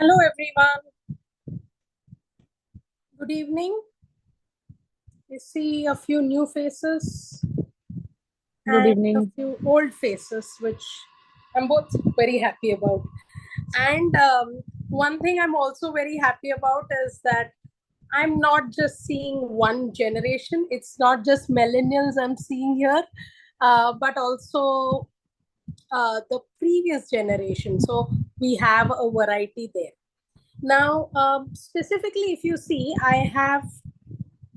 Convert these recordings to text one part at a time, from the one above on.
Hello, everyone. Good evening. I see a few new faces Good and a evening. few old faces, which I'm both very happy about. And one thing I'm also very happy about is that I'm not just seeing one generation. It's not just millennials I'm seeing here, but also the previous generation. So we have a variety there. Now, specifically, if you see, I have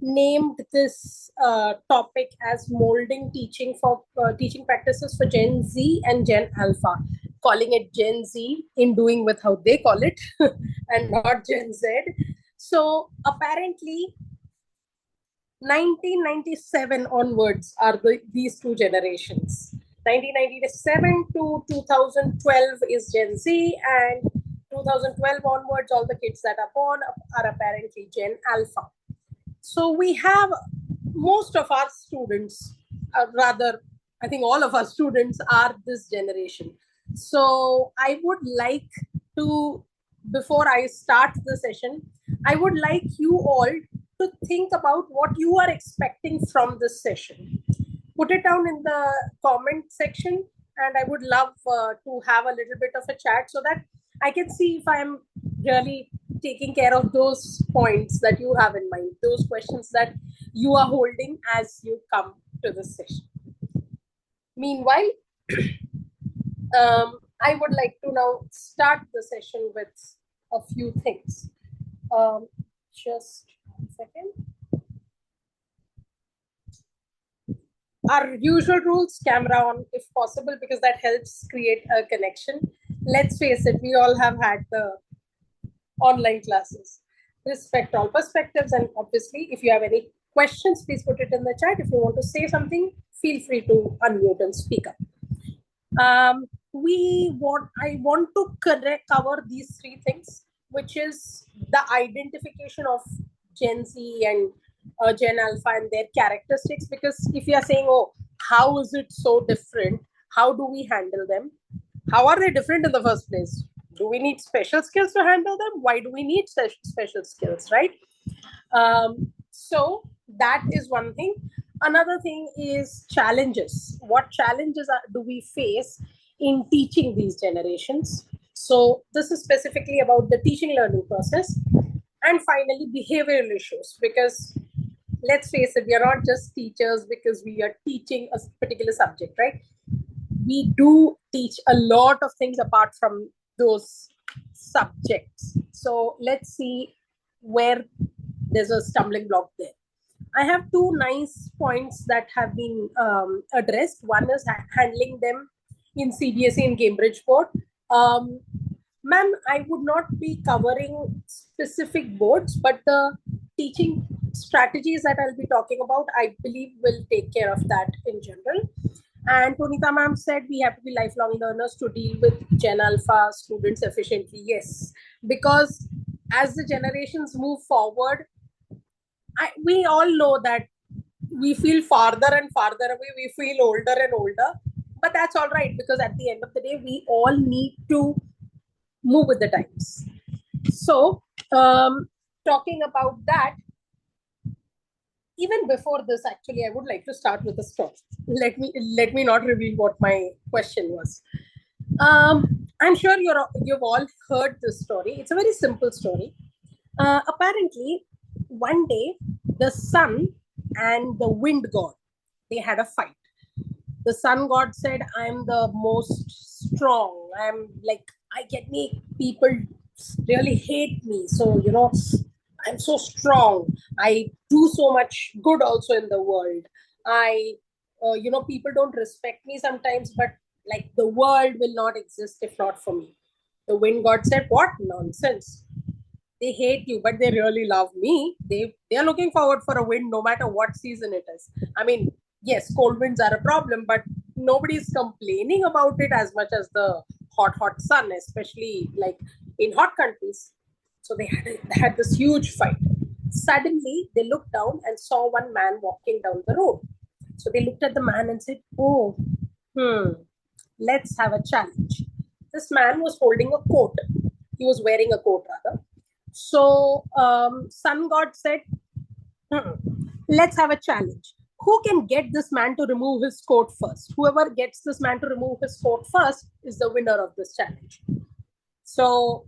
named this topic as molding teaching for teaching practices for Gen Z and Gen Alpha, calling it Gen Z in doing with how they call it and not Gen Z. So apparently 1997 onwards are these two generations. 1997 to 2012 is Gen Z, and 2012 onwards, all the kids that are born are apparently Gen Alpha. So we have most of our students, rather, I think all of our students are this generation. So I would like to, before I start the session, I would like you all to think about what you are expecting from this session. Put it down in the comment section, and I would love to have a little bit of a chat so that I can see if I am really taking care of those points that you have in mind, those questions that you are holding as you come to the session. Meanwhile, I would like to now start the session with a few things. Just 1 second. Our usual rules, camera on if possible, because that helps create a connection. Let's face it, we all have had the online classes. Respect all perspectives, and obviously, if you have any questions, please put it in the chat. If you want to say something, feel free to unmute and speak up. I want to cover these three things, which is the identification of Gen Z and Gen Alpha and their characteristics. Because if you are saying, oh, how is it so different? How do we handle them? How are they different in the first place? Do we need special skills to handle them? Why do we need special skills, right? So that is one thing. Another thing is challenges. What challenges do we face in teaching these generations? So this is specifically about the teaching learning process. And finally, behavioral issues, because let's face it, we are not just teachers because we are teaching a particular subject, right? We do teach a lot of things apart from those subjects. So let's see where there's a stumbling block there. I have two nice points that have been addressed. One is handling them in CBSE and Cambridge board. Ma'am, I would not be covering specific boards, but the teaching strategies that I'll be talking about, I believe will take care of that in general. And Punita ma'am said we have to be lifelong learners to deal with Gen Alpha students efficiently. Yes, because as the generations move forward, we all know that we feel farther and farther away, we feel older and older, but that's all right, because at the end of the day, we all need to move with the times. So, talking about that, even before this, actually, I would like to start with a story. Let me not reveal what my question was. I'm sure you've all heard this story. It's a very simple story. Apparently, one day the sun and the wind god, they had a fight. The sun god said, "I'm the most strong. I'm like, I can make people really hate me. So I'm so strong. I do so much good also in the world. People don't respect me sometimes, but like the world will not exist if not for me." The wind god said, "What nonsense? They hate you, but they really love me. They are looking forward for a wind no matter what season it is. I mean, yes, cold winds are a problem, but nobody's complaining about it as much as the hot sun, especially like in hot countries." So they had this huge fight. Suddenly, they looked down and saw one man walking down the road. So they looked at the man and said, "Oh, let's have a challenge." This man was holding a coat. He was wearing a coat rather. So sun god said, "Hmm, let's have a challenge. Who can get this man to remove his coat first? Whoever gets this man to remove his coat first is the winner of this challenge." So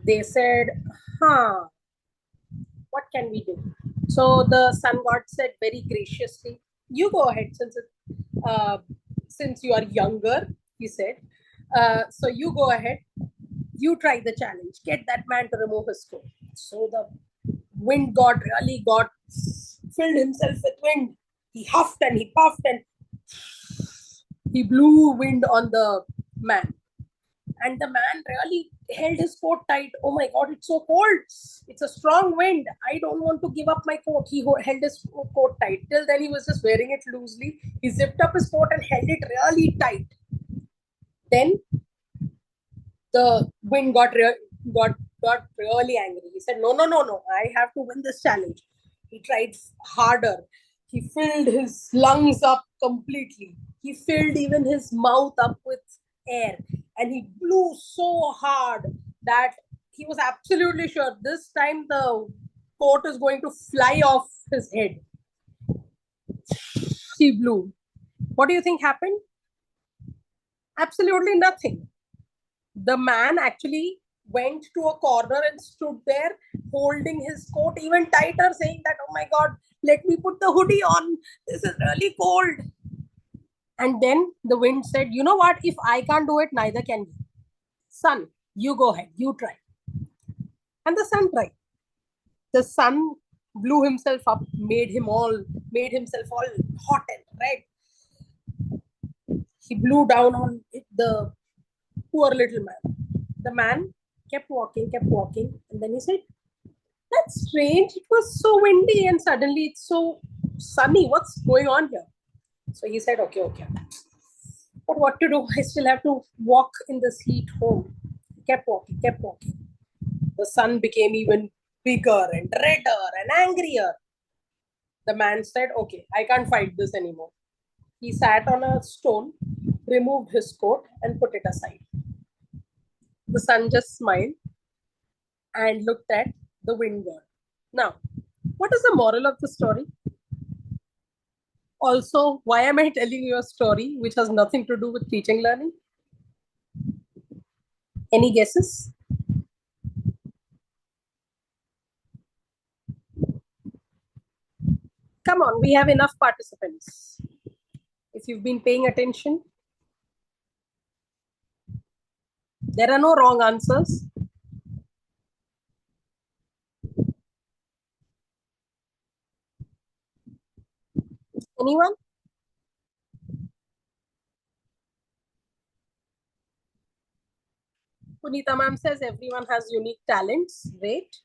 they said, huh, what can we do? So the sun god said very graciously, "You go ahead, since you are younger," he said. So you go ahead, you try the challenge. Get that man to remove his coat." So the wind god really got filled himself with wind. He huffed and he puffed and he blew wind on the man. And the man really held his coat tight. "Oh my god, it's so cold. It's a strong wind. I don't want to give up my coat." He held his coat tight. Till then, he was just wearing it loosely. He zipped up his coat and held it really tight. Then the wind got really angry. He said, "No, no, no, no. I have to win this challenge." He tried harder. He filled his lungs up completely. He filled even his mouth up with air. And he blew so hard that he was absolutely sure this time the coat is going to fly off his head. He blew. What do you think happened? Absolutely nothing. The man actually went to a corner and stood there holding his coat even tighter, saying that, "Oh my god, let me put the hoodie on. This is really cold." And then the wind said, "You know what? If I can't do it, neither can you. Sun, you go ahead, you try." And the sun tried. The sun blew himself up, made himself all hot and red. He blew down on the poor little man. The man kept walking, and then he said, "That's strange. It was so windy and suddenly it's so sunny. What's going on here?" So he said, "Okay, okay. But what to do? I still have to walk in this heat home." He kept walking, kept walking. The sun became even bigger and redder and angrier. The man said, "Okay, I can't fight this anymore." He sat on a stone, removed his coat, and put it aside. The sun just smiled and looked at the wind god. Now, what is the moral of the story? Also, why am I telling you a story which has nothing to do with teaching learning? Any guesses? Come on, we have enough participants. If you've been paying attention, there are no wrong answers. Anyone? Punita ma'am says everyone has unique talents. Great.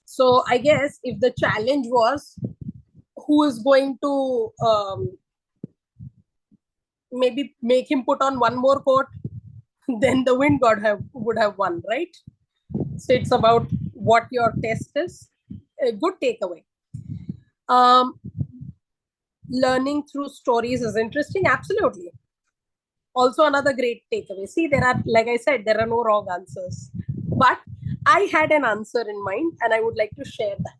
So I guess if the challenge was who is going to maybe make him put on one more coat, then the wind god would have won, right? So it's about what your test is. A good takeaway. Um, Learning through stories is interesting. Absolutely. Also, another great takeaway. See, there are, like I said, there are no wrong answers. But I had an answer in mind and I would like to share that,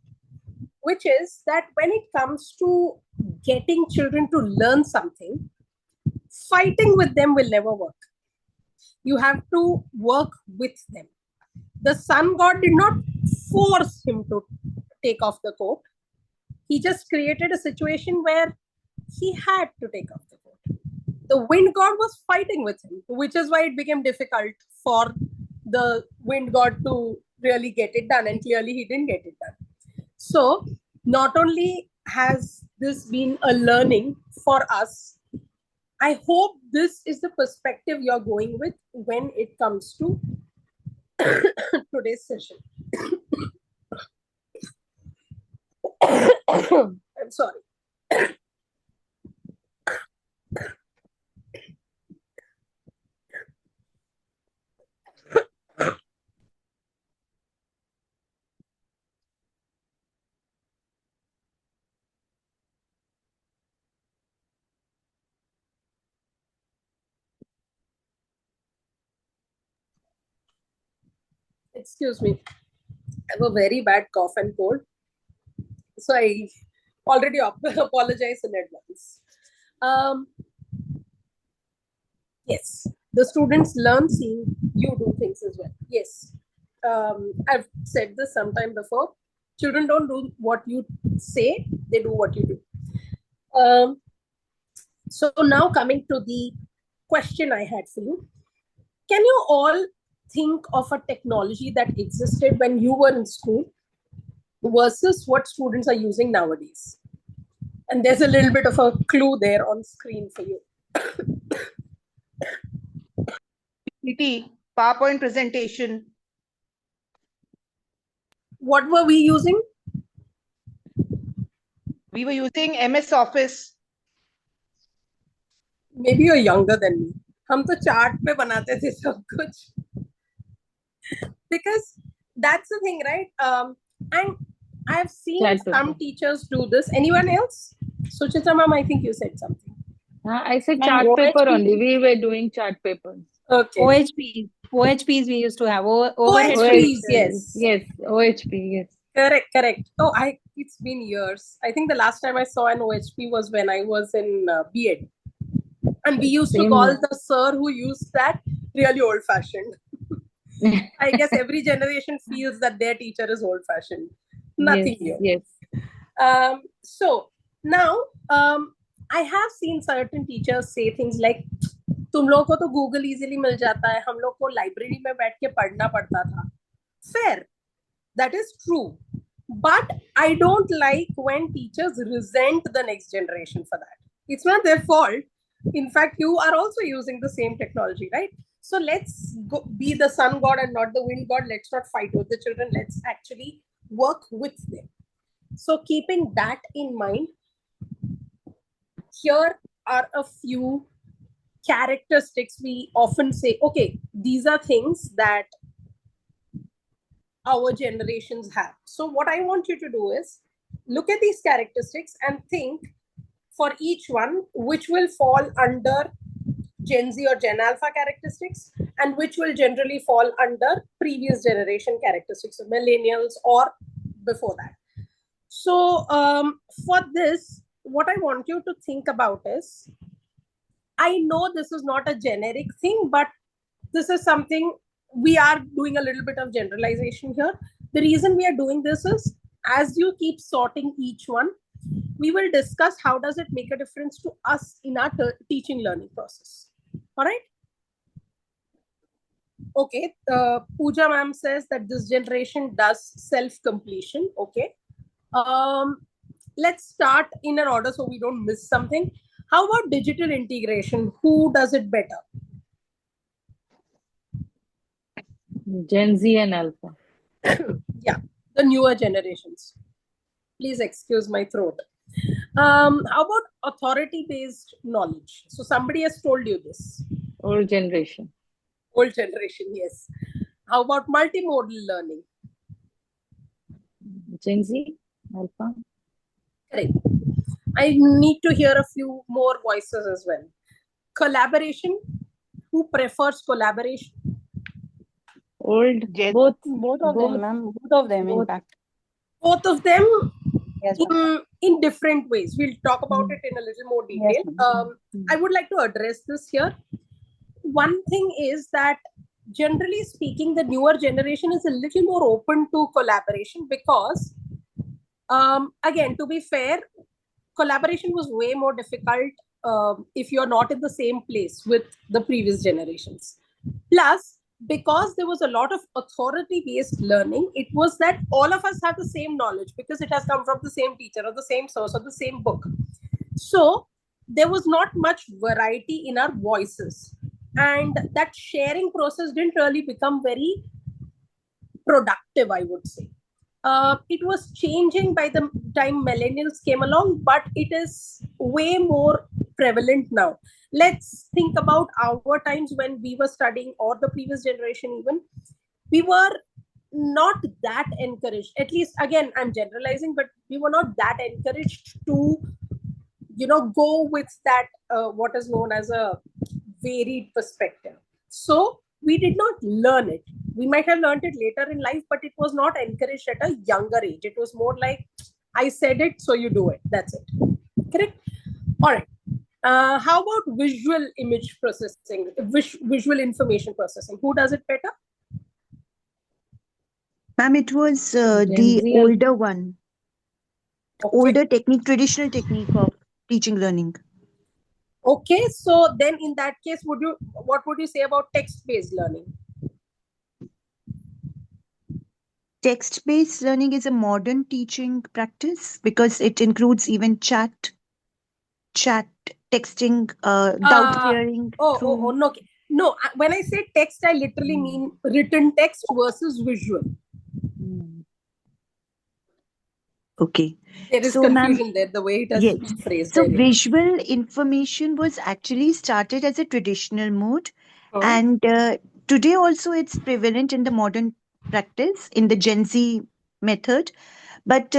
which is that when it comes to getting children to learn something, fighting with them will never work. You have to work with them. The sun god did not force him to take off the coat. He just created a situation where he had to take off the coat. The wind god was fighting with him, which is why it became difficult for the wind god to really get it done. And clearly, he didn't get it done. So, not only has this been a learning for us, I hope this is the perspective you're going with when it comes to today's session. I'm sorry. Excuse me. I have a very bad cough and cold. So I already apologize in advance. Um, yes, the students learn seeing you do things as well. Yes, I've said this sometime before. Children don't do what you say, they do what you do. So now coming to the question I had for you. Can you all think of a technology that existed when you were in school versus what students are using nowadays? And there's a little bit of a clue there on screen for you. PPT, PowerPoint presentation. What were we using? We were using MS Office. Maybe you're younger than me. हम तो chart पे बनाते थे सब कुछ. Because that's the thing, right? And I've seen some teachers do this. Anyone else? Suchita ma'am, I think you said something. I said chart paper only. We were doing chart papers. Okay. OHPs we used to have. OHPs, yes. Yes, OHP, yes. Correct. Oh, it's been years. I think the last time I saw an OHP was when I was in B.Ed. And we used to call the sir who used that really old-fashioned. I guess every generation feels that their teacher is old-fashioned. Nothing new. Yes. So now, I have seen certain teachers say things like, तुम लोगों को तो Google easily मिल जाता है, हम लोग को library में बैठ के पढ़ना पड़ता था. Fair. That is true. But I don't like when teachers resent the next generation for that. It's not their fault. In fact, you are also using the same technology, right? So let's be the sun god and not the wind god. Let's not fight with the children. Let's actually work with them. So keeping that in mind, here are a few characteristics we often say, okay, these are things that our generations have. So what I want you to do is look at these characteristics and think for each one, which will fall under Gen Z or Gen Alpha characteristics and which will generally fall under previous generation characteristics of millennials or before that. So for this, what I want you to think about is, I know this is not a generic thing, but this is something we are doing a little bit of generalization here. The reason we are doing this is, as you keep sorting each one, we will discuss how does it make a difference to us in our teaching learning process. All right. Okay. Pooja ma'am says that this generation does self-completion. Okay. Let's start in an order so we don't miss something. How about digital integration? Who does it better? Gen Z and Alpha. Yeah, the newer generations. Please excuse my throat. How about authority-based knowledge? So somebody has told you this. Old generation. Old generation, yes. How about multimodal learning? Gen Z, Alpha. Correct. I need to hear a few more voices as well. Collaboration. Who prefers collaboration? Old. Both of them, ma'am. Both of them, in fact. Both of them, yes, in different ways. We'll talk about it in a little more detail. Yes, I would like to address this here. One thing is that, generally speaking, the newer generation is a little more open to collaboration because, again, to be fair, collaboration was way more difficult if you're not in the same place with the previous generations. Plus, because there was a lot of authority-based learning, it was that all of us have the same knowledge because it has come from the same teacher or the same source or the same book. So there was not much variety in our voices. And that sharing process didn't really become very productive, I would say. It was changing by the time millennials came along, but it is way more prevalent now. Let's think about our times when we were studying, or the previous generation even. We were not that encouraged, at least, again, I'm generalizing, but we were not that encouraged to, go with that, what is known as a varied perspective. So we did not learn it. We might have learned it later in life, but it was not encouraged at a younger age. It was more like, I said it, so you do it. That's it. Correct? All right. How about visual image processing, visual information processing? Who does it better? Ma'am, it was Gen the Z or- older one, Okay. older technique, traditional technique of teaching learning. Okay, so then in that case, what would you say about text-based learning? Text-based learning is a modern teaching practice because it includes even chat texting, doubt clearing through. No, okay. No, when I say text, I literally mean written text versus visual. Okay. There is So, ma'am, confusion there, the way it has yes. been phrased. So there. visual information was actually started as a traditional mode, Oh. and today also it's prevalent in the modern practice in the Gen Z method. But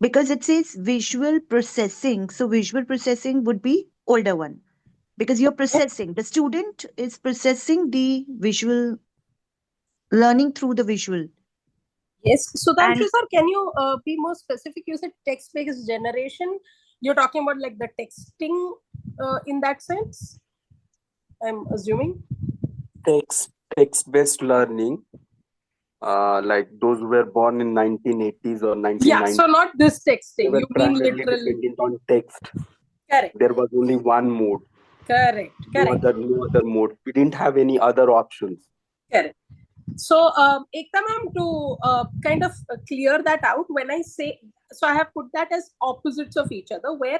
because it says visual processing, so visual processing would be older one because you're processing. The student is processing the visual, learning through the visual. Yes. Sudhanshu And- sir, can you be more specific? You said text-based generation. You're talking about like the texting in that sense, I'm assuming. Text-based learning, like those who were born in 1980s or 1990s. Yeah, so not this They texting. were You mean primarily literal. dependent on text. Correct. There was only one mode. Correct. No other mode. We didn't have any other options. Correct. So, Ekta ma'am, to kind of clear that out, when I say, so I have put that as opposites of each other, where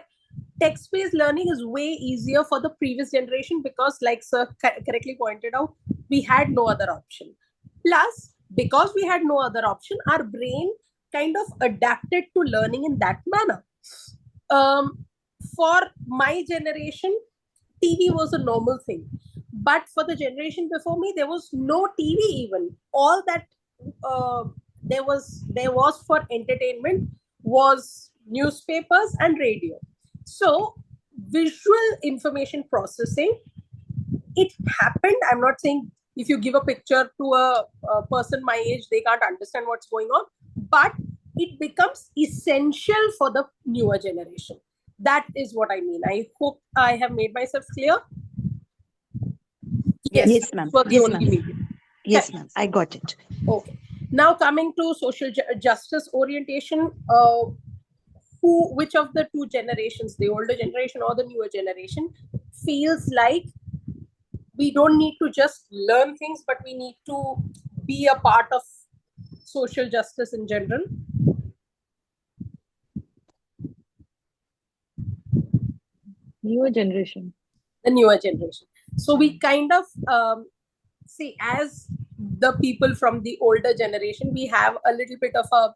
text-based learning is way easier for the previous generation because, like sir correctly pointed out, we had no other option. Plus, because we had no other option, our brain kind of adapted to learning in that manner. For my generation, TV was a normal thing. But for the generation before me, there was no TV even. All that there was for entertainment was newspapers and radio. So visual information processing, it happened. I'm not saying if you give a picture to a person my age, they can't understand what's going on, but it becomes essential for the newer generation. That is what I mean. I hope I have made myself clear. Yes, ma'am. For the Yes, only ma'am. medium. Yes, ma'am. I got it. Okay. Now coming to social justice orientation, which of the two generations, the older generation or the newer generation, feels like we don't need to just learn things, but we need to be a part of social justice in general? Newer generation. The newer generation. So we kind of see, as the people from the older generation, we have a little bit of a,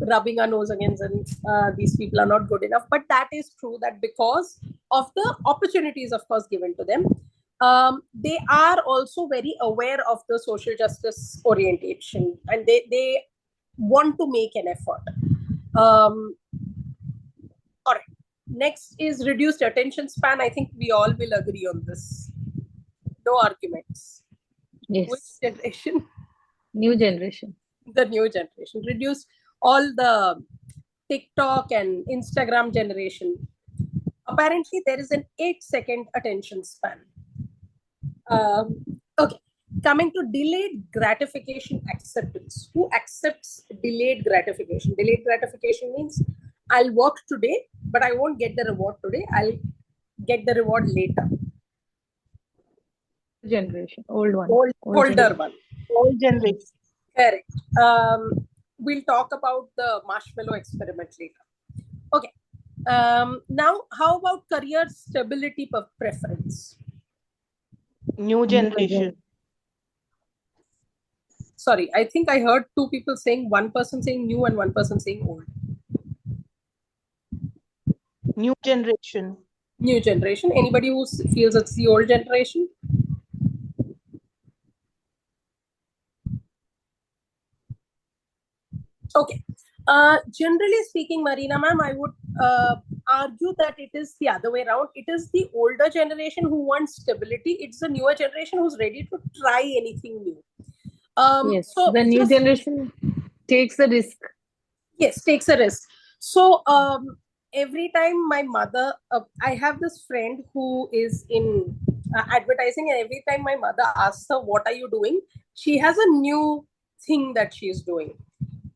rubbing our nose against, and these people are not good enough. But that is true, that because of the opportunities, of course, given to them, they are also very aware of the social justice orientation, and they want to make an effort. All right. Next is reduced attention span. I think we all will agree on this. No arguments. Yes. Which generation? New generation. The new generation. Reduce all the TikTok and Instagram generation. Apparently, there is an 8-second attention span. Okay. Coming to delayed gratification acceptance. Who accepts delayed gratification? Delayed gratification means I'll work today, but I won't get the reward today. I'll get the reward later. Generation. Old one. Older generation. one. Old generation. Correct. We'll talk about the marshmallow experiment later. Okay. Now, how about career stability preference? New generation. Sorry, I think I heard two people saying, one person saying new and one person saying old. New generation. New generation. Anybody who feels it's the old generation? Okay. Generally speaking, Marina ma'am, I would argue that it is the other way around. It is the older generation who wants stability. It's the newer generation who's ready to try anything new. Yes, So the new just- generation takes the risk. yes, takes a risk. So every time my mother, I have this friend who is in advertising, and every time my mother asks her, "What are you doing?" she has a new thing that she is doing,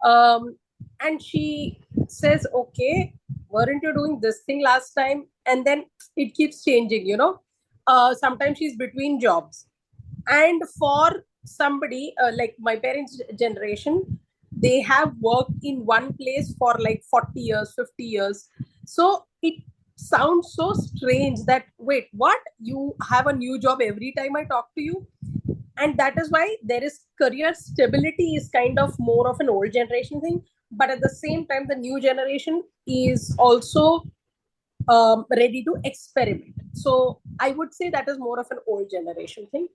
and she says, "Okay, weren't you doing this thing last time?" And then it keeps changing. Sometimes she's between jobs, and for somebody like my parents' generation, they have worked in one place for like 40 years, 50 years. So it sounds so strange that, wait, what? You have a new job every time I talk to you? And that is why there is career stability is kind of more of an old generation thing. But at the same time, the new generation is also ready to experiment. So I would say that is more of an old generation thing.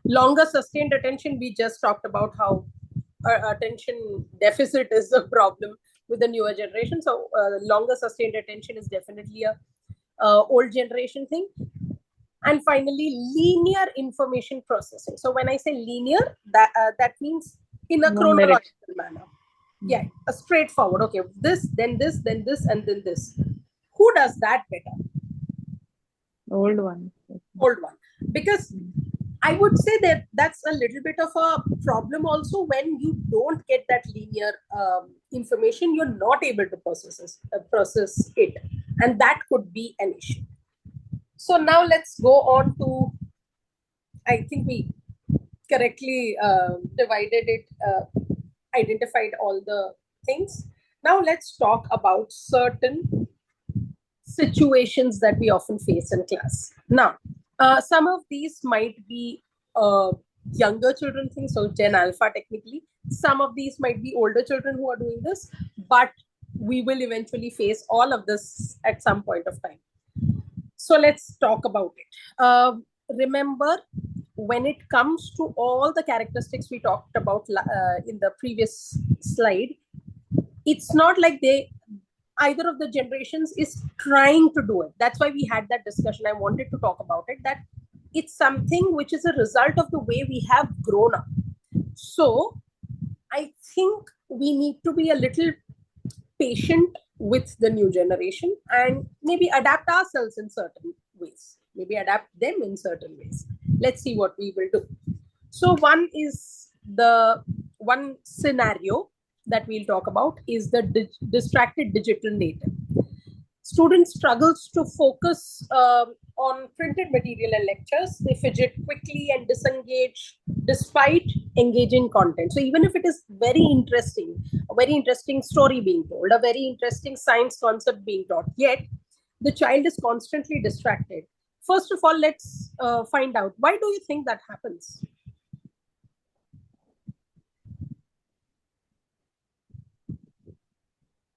Longer sustained attention, we just talked about how attention deficit is a problem with the newer generation. So longer sustained attention is definitely a old generation thing. And finally, linear information processing. So when I say linear, that means in a chronological manner. Yeah, a straightforward. Okay, this, then this, then this, and then this. Who does that better? Old one. Old one. Because I would say that that's a little bit of a problem also. When you don't get that linear information, you're not able to process it, and that could be an issue. So now let's go on to, I think we correctly divided it, identified all the things. Now let's talk about certain situations that we often face in class. Now, some of these might be younger children things, so Gen Alpha technically. Some of these might be older children who are doing this, but we will eventually face all of this at some point of time. So let's talk about it. Remember, when it comes to all the characteristics we talked about in the previous slide, it's not like either of the generations is trying to do it. That's why we had that discussion. I wanted to talk about it, that it's something which is a result of the way we have grown up. So I think we need to be a little patient with the new generation and maybe adapt ourselves in certain ways, maybe adapt them in certain ways. Let's see what we will do. So one scenario that we'll talk about is the distracted digital native. Student struggles to focus on printed material and lectures. They fidget quickly and disengage despite engaging content. So even if it is very interesting, a very interesting story being told, a very interesting science concept being taught, yet the child is constantly distracted. First of all, let's find out, why do you think that happens?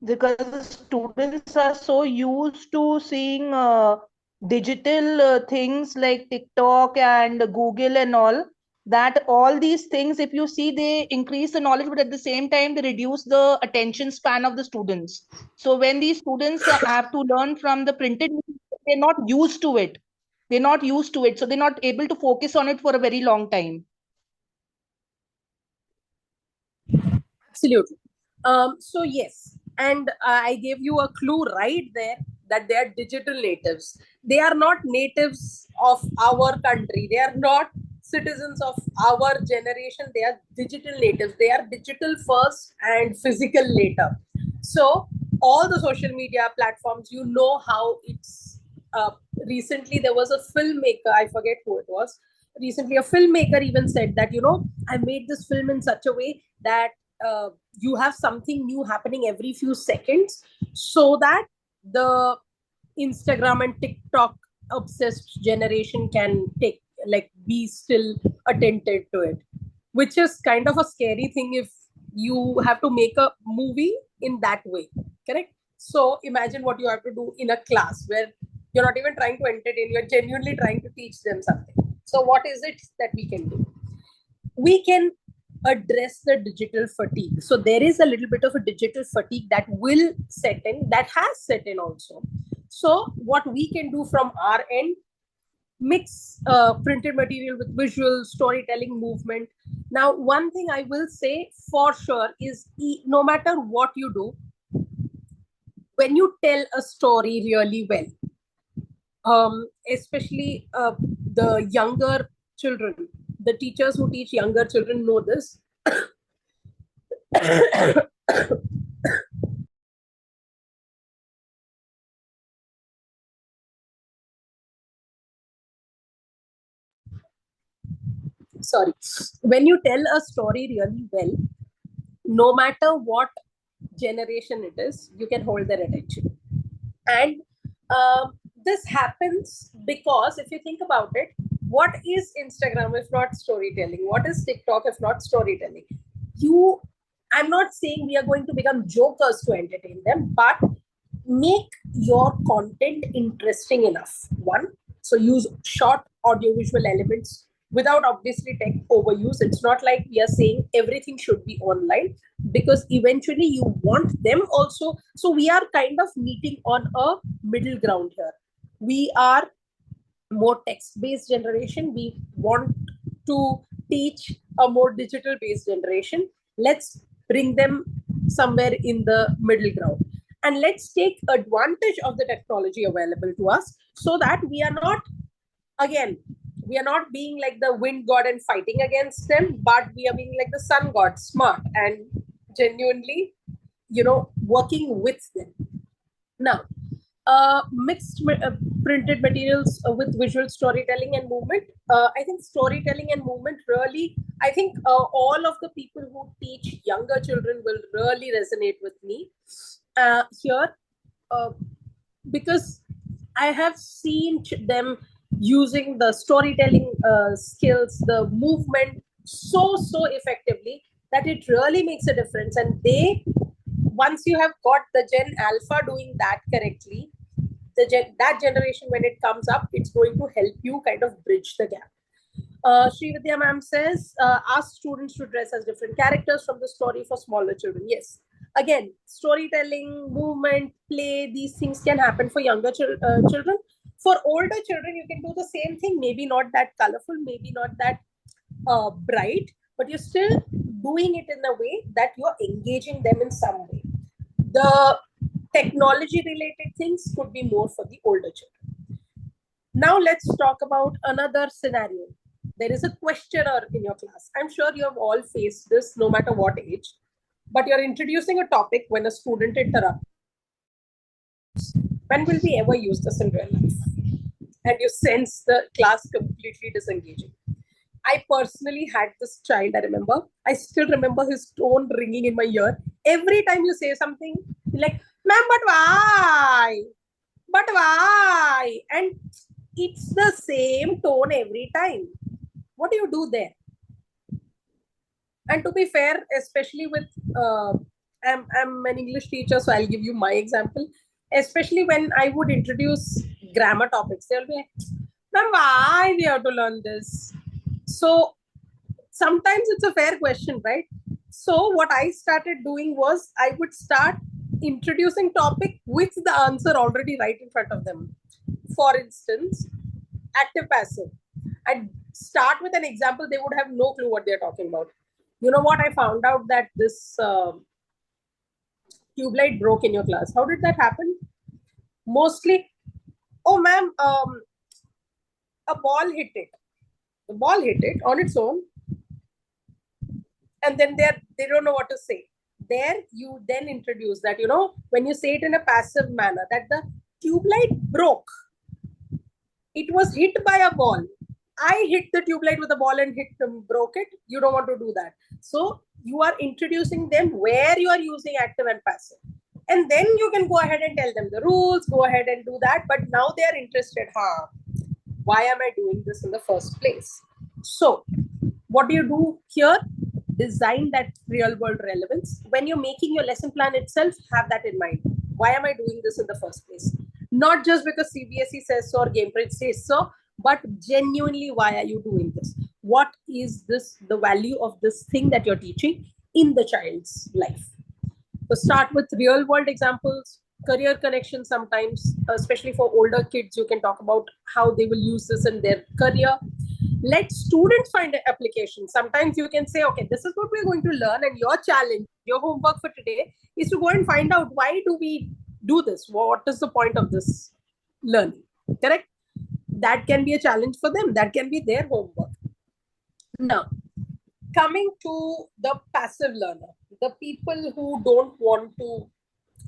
Because the students are so used to seeing digital things like TikTok and Google and all, that all these things, if you see, they increase the knowledge, but at the same time, they reduce the attention span of the students. So when these students have to learn from the printed, they're not used to it. They're not used to it. So they're not able to focus on it for a very long time. Absolutely. So yes, and I gave you a clue right there that they are digital natives. They are not natives of our country. They are not citizens of our generation. They are digital natives. They are digital first and physical later. So all the social media platforms, you know how it's. Recently, there was a filmmaker, I forget who it was. Recently, a filmmaker even said that, I made this film in such a way that you have something new happening every few seconds, so that the Instagram and TikTok obsessed generation can be still attentive to it, which is kind of a scary thing if you have to make a movie in that way, correct? So imagine what you have to do in a class where you're not even trying to entertain, you're genuinely trying to teach them something. So what is it that we can do? We can address the digital fatigue. So there is a little bit of a digital fatigue that will set in, that has set in also. So what we can do from our end, mix printed material with visual storytelling movement. Now, one thing I will say for sure is no matter what you do, when you tell a story really well, especially the younger children, the teachers who teach younger children know this. Sorry. When you tell a story really well, no matter what generation it is, you can hold their attention. And this happens because if you think about it, what is Instagram if not storytelling? What is TikTok if not storytelling? I'm not saying we are going to become jokers to entertain them, but make your content interesting enough. One, so use short audiovisual elements without obviously tech overuse. It's not like we are saying everything should be online, because eventually you want them also. So we are kind of meeting on a middle ground here. We are more text-based generation. We want to teach a more digital-based generation. Let's bring them somewhere in the middle ground. And let's take advantage of the technology available to us so that we are not, again, we are not being like the wind god and fighting against them, but we are being like the sun god, smart and genuinely, working with them. Now, mixed printed materials with visual storytelling and movement. I think storytelling and movement really, I think all of the people who teach younger children will really resonate with me here, because I have seen them using the storytelling skills, the movement so effectively that it really makes a difference. And once you have got the Gen Alpha doing that correctly, that generation, when it comes up, it's going to help you kind of bridge the gap. Srividya ma'am says, ask students to dress as different characters from the story for smaller children. Yes. Again, storytelling, movement, play, these things can happen for younger children. For older children, you can do the same thing. Maybe not that colorful, maybe not that bright, but you're still doing it in a way that you're engaging them in some way. The technology related things could be more for the older children. Now let's talk about another scenario. There is a questioner in your class. I'm sure you have all faced this, no matter what age, but you're introducing a topic when a student interrupts. When will we ever use this in real life? And you sense the class completely disengaging. I personally had this child, I still remember his tone ringing in my ear. Every time you say something, like, ma'am, but why? But why? And it's the same tone every time. What do you do there? And to be fair, especially with, I'm an English teacher, so I'll give you my example. Especially when I would introduce grammar topics, they'll be, ma'am, why we have to learn this? So sometimes it's a fair question, right? So what I started doing was I would start introducing topic with the answer already right in front of them. For instance, active passive. I'd start with an example. They would have no clue what they're talking about. You know what? I found out that this tube light broke in your class. How did that happen? Mostly, oh ma'am, a ball hit it. The ball hit it on its own, and then they don't know what to say. There you then introduce that, when you say it in a passive manner, that the tube light broke. It was hit by a ball. I hit the tube light with a ball and broke it. You don't want to do that. So you are introducing them where you are using active and passive. And then you can go ahead and tell them the rules, go ahead and do that. But now they are interested. Why am I doing this in the first place? So what do you do here? Design that real world relevance. When you're making your lesson plan itself, have that in mind. Why am I doing this in the first place? Not just because CBSE says so or Cambridge says so, but genuinely, why are you doing this? What is the value of this thing that you're teaching in the child's life? So start with real world examples, career connection sometimes, especially for older kids. You can talk about how they will use this in their career. Let students find an application. Sometimes you can say, okay, this is what we're going to learn, and your challenge, your homework for today is to go and find out why do we do this? What is the point of this learning? Correct? That can be a challenge for them. That can be their homework. Now, coming to the passive learner, the people who don't want to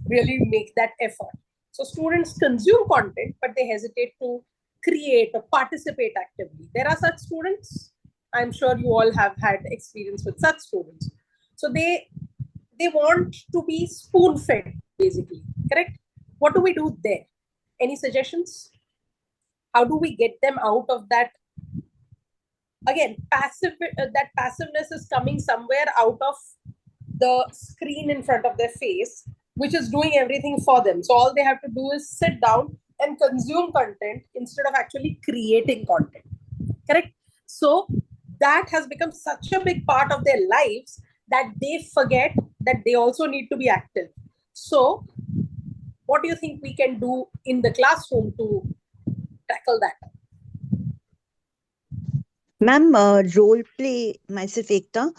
really make that effort. So students consume content, but they hesitate to create or participate actively. There are such students. I'm sure you all have had experience with such students. So they want to be spoon-fed, basically. Correct? What do we do there? Any suggestions? How do we get them out of that? Again, that passiveness is coming somewhere out of the screen in front of their face, which is doing everything for them. So all they have to do is sit down and consume content instead of actually creating content. Correct? So that has become such a big part of their lives that they forget that they also need to be active. So what do you think we can do in the classroom to tackle that? Ma'am, role play, myself Ekta,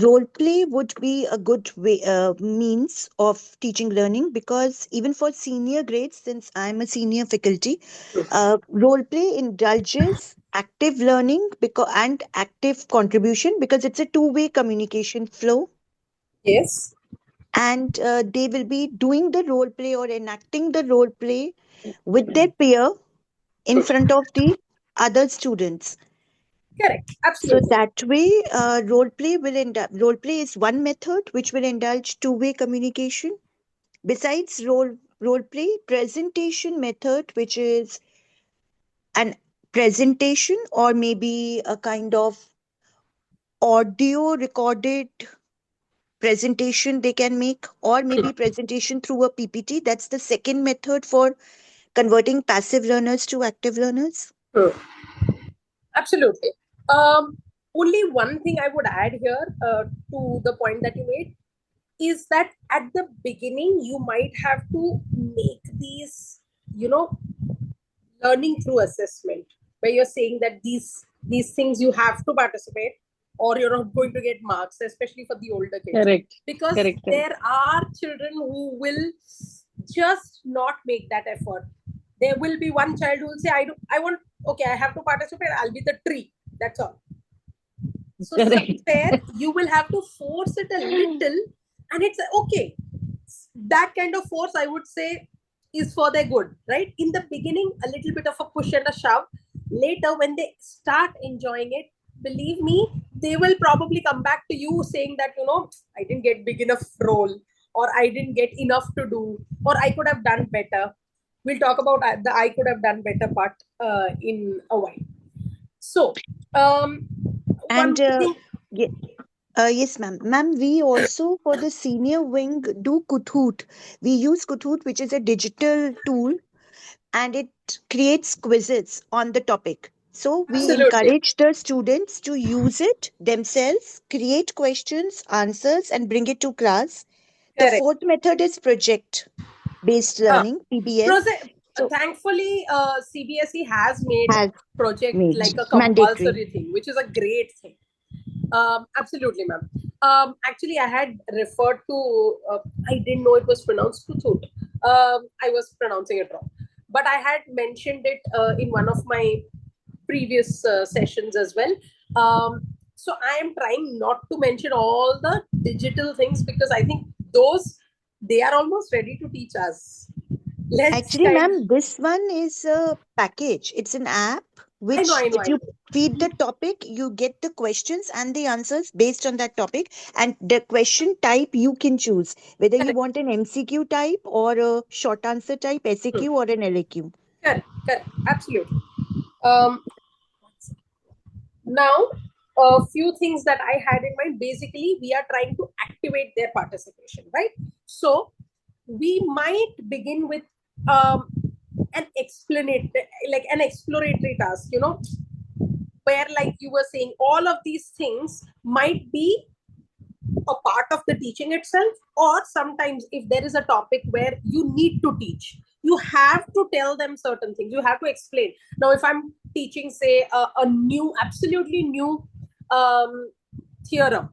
role play would be a good way, means of teaching learning, because even for senior grades, since I'm a senior faculty, role play indulges active learning and active contribution, because it's a two-way communication flow. Yes. And they will be doing the role play or enacting the role play with their peer in front of the other students. Correct. So Absolutely. that way, role play is one method which will indulge two-way communication. Besides role play, presentation method, which is an presentation or maybe a kind of audio recorded presentation they can make, or maybe presentation through a PPT. That's the second method for converting passive learners to active learners. Absolutely. Only one thing I would add here to the point that you made is that at the beginning, you might have to make these, learning through assessment, where you're saying that these things you have to participate or you're not going to get marks, especially for the older kids. Correct. Because Correct. there are children who will just not make that effort. There will be one child who will say, I have to participate, I'll be the tree. That's all. So somewhere you will have to force it a little, and it's okay. That kind of force, I would say, is for their good, right? In the beginning, a little bit of a push and a shove. Later, when they start enjoying it, believe me, they will probably come back to you saying that, I didn't get big enough role, or I didn't get enough to do, or I could have done better. We'll talk about the I could have done better part in a while. So, and yes, ma'am. Ma'am, we also for the senior wing do Kahoot. We use Kahoot, which is a digital tool, and it creates quizzes on the topic. So we encourage the students to use it themselves, create questions, answers, and bring it to class. The fourth method is project-based learning, PBS. So, thankfully, CBSE has made project like a compulsory mandatory thing, which is a great thing. Absolutely, ma'am. Actually, I had referred to, I didn't know it was pronounced Kahoot. I was pronouncing it wrong. But I had mentioned it in one of my previous sessions as well. So I am trying not to mention all the digital things, because I think they are almost ready to teach us. Actually, ma'am, this one is a package. It's an app which, if you feed the topic, you get the questions and the answers based on that topic. And the question type you can choose, whether you want an MCQ type or a short answer type, SAQ or an LAQ. Correct. Absolutely. Now, a few things that I had in mind. Basically, we are trying to activate their participation, right? So we might begin with an exploratory task, where, like you were saying, all of these things might be a part of the teaching itself, or sometimes if there is a topic where you need to teach, you have to tell them certain things, you have to explain. Now if I'm teaching, say, a new, absolutely new theorem,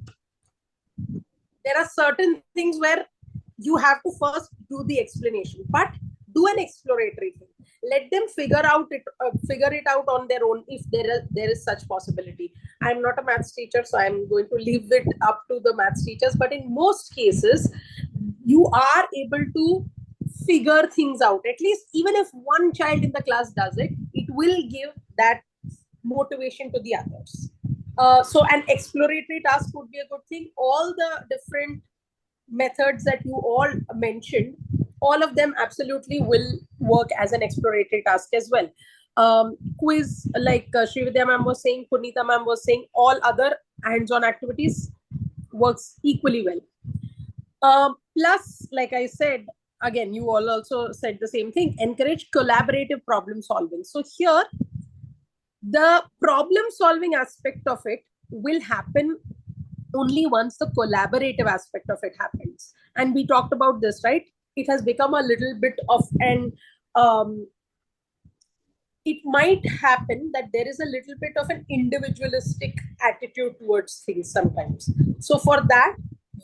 there are certain things where you have to first do the explanation, but do an exploratory thing. Let them figure it out on their own if there is such possibility. I'm not a maths teacher, so I'm going to leave it up to the maths teachers, but in most cases you are able to figure things out. At least even if one child in the class does it, it will give that motivation to the others. So an exploratory task would be a good thing. All the different methods that you all mentioned, all of them absolutely will work as an exploratory task as well. Quiz, like Srividya ma'am was saying, Punita ma'am was saying, all other hands-on activities works equally well. Plus, like I said, again, you all also said the same thing, encourage collaborative problem solving. So here, the problem solving aspect of it will happen only once the collaborative aspect of it happens. And we talked about this, right? It has become a little bit of an, it might happen that there is a little bit of an individualistic attitude towards things sometimes. So for that,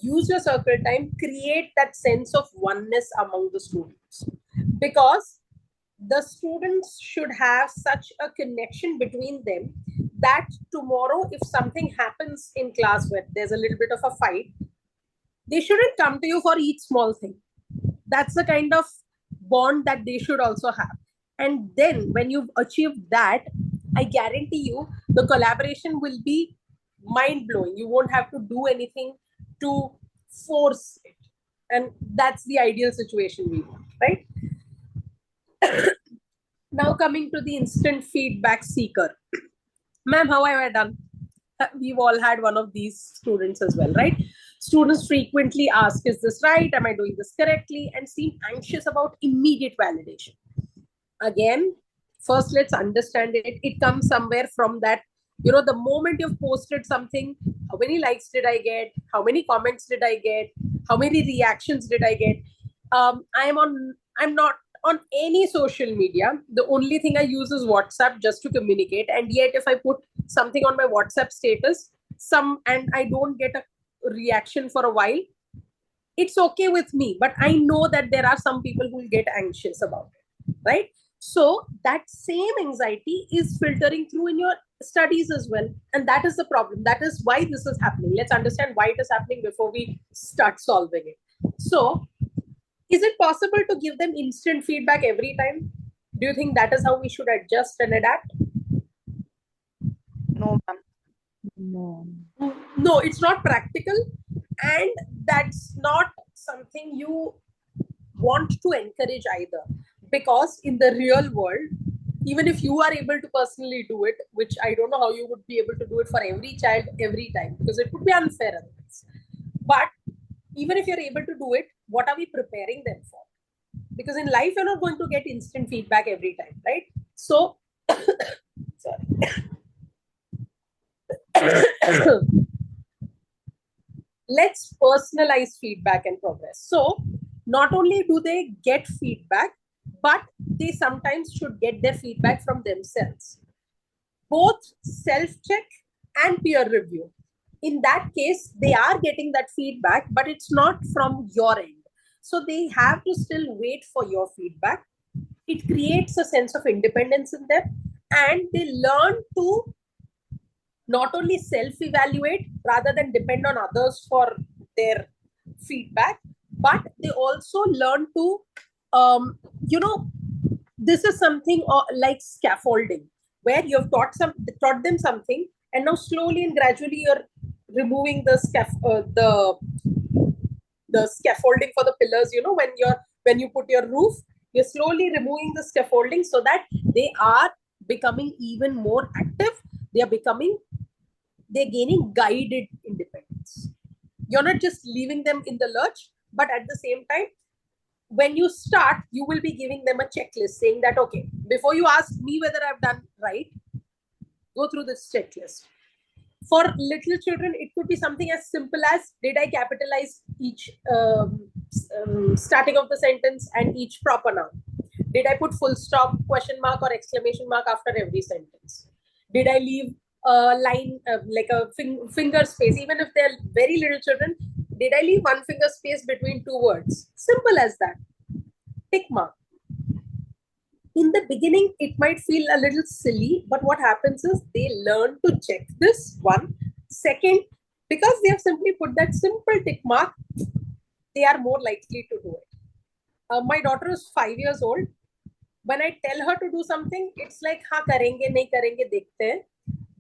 use your circle time, create that sense of oneness among the students, because the students should have such a connection between them that tomorrow, if something happens in class where there's a little bit of a fight, they shouldn't come to you for each small thing. That's the kind of bond that they should also have. And then when you've achieved that, I guarantee you the collaboration will be mind-blowing. You won't have to do anything to force it. And that's the ideal situation we want, right? Now coming to the instant feedback seeker. Ma'am, how have I done? We've all had one of these students as well, right? Students frequently ask, is this right? Am I doing this correctly? And seem anxious about immediate validation. Again, first let's understand it. It comes somewhere from that, you know, the moment you've posted something, how many likes did I get? How many comments did I get? How many reactions did I get? I'm not on any social media. The only thing I use is WhatsApp just to communicate. And yet if I put something on my WhatsApp status, and I don't get a reaction for a while, it's okay with me. But I know that there are some people who will get anxious about it, right? So that same anxiety is filtering through in your studies as well. And that is the problem. That is why this is happening. Let's understand why it is happening before we start solving it. So, is it possible to give them instant feedback every time? Do you think that is how we should adjust and adapt? No, ma'am. No, it's not practical. And that's not something you want to encourage either. Because in the real world, even if you are able to personally do it, which I don't know how you would be able to do it for every child every time, because it would be unfair otherwise. But even if you're able to do it, what are we preparing them for? Because in life, you're not going to get instant feedback every time, right? So, let's personalize feedback and progress. So, not only do they get feedback, but they sometimes should get their feedback from themselves. Both self-check and peer review. In that case, they are getting that feedback, but it's not from your end. So they have to still wait for your feedback. It creates a sense of independence in them, and they learn to not only self-evaluate rather than depend on others for their feedback, but they also learn to, this is something like scaffolding, where you have taught them something, and now slowly and gradually you're removing the scaffolding for the pillars. You know, when you put your roof, you're slowly removing the scaffolding so that they are becoming even more active. They're gaining guided independence. You're not just leaving them in the lurch, but at the same time, when you start, you will be giving them a checklist saying that, okay, before you ask me whether I've done right, go through this checklist. For little children, it could be something as simple as, did I capitalize each starting of the sentence and each proper noun? Did I put full stop, question mark, or exclamation mark after every sentence? Did I leave a line, like a finger space? Even if they're very little children, did I leave one finger space between two words? Simple as that. Tick mark. In the beginning, it might feel a little silly, but what happens is they learn to check this, one. Second, because they have simply put that simple tick mark, they are more likely to do it. My daughter is 5 years old. When I tell her to do something, it's like, हाँ करेंगे नहीं करेंगे देखते हैं.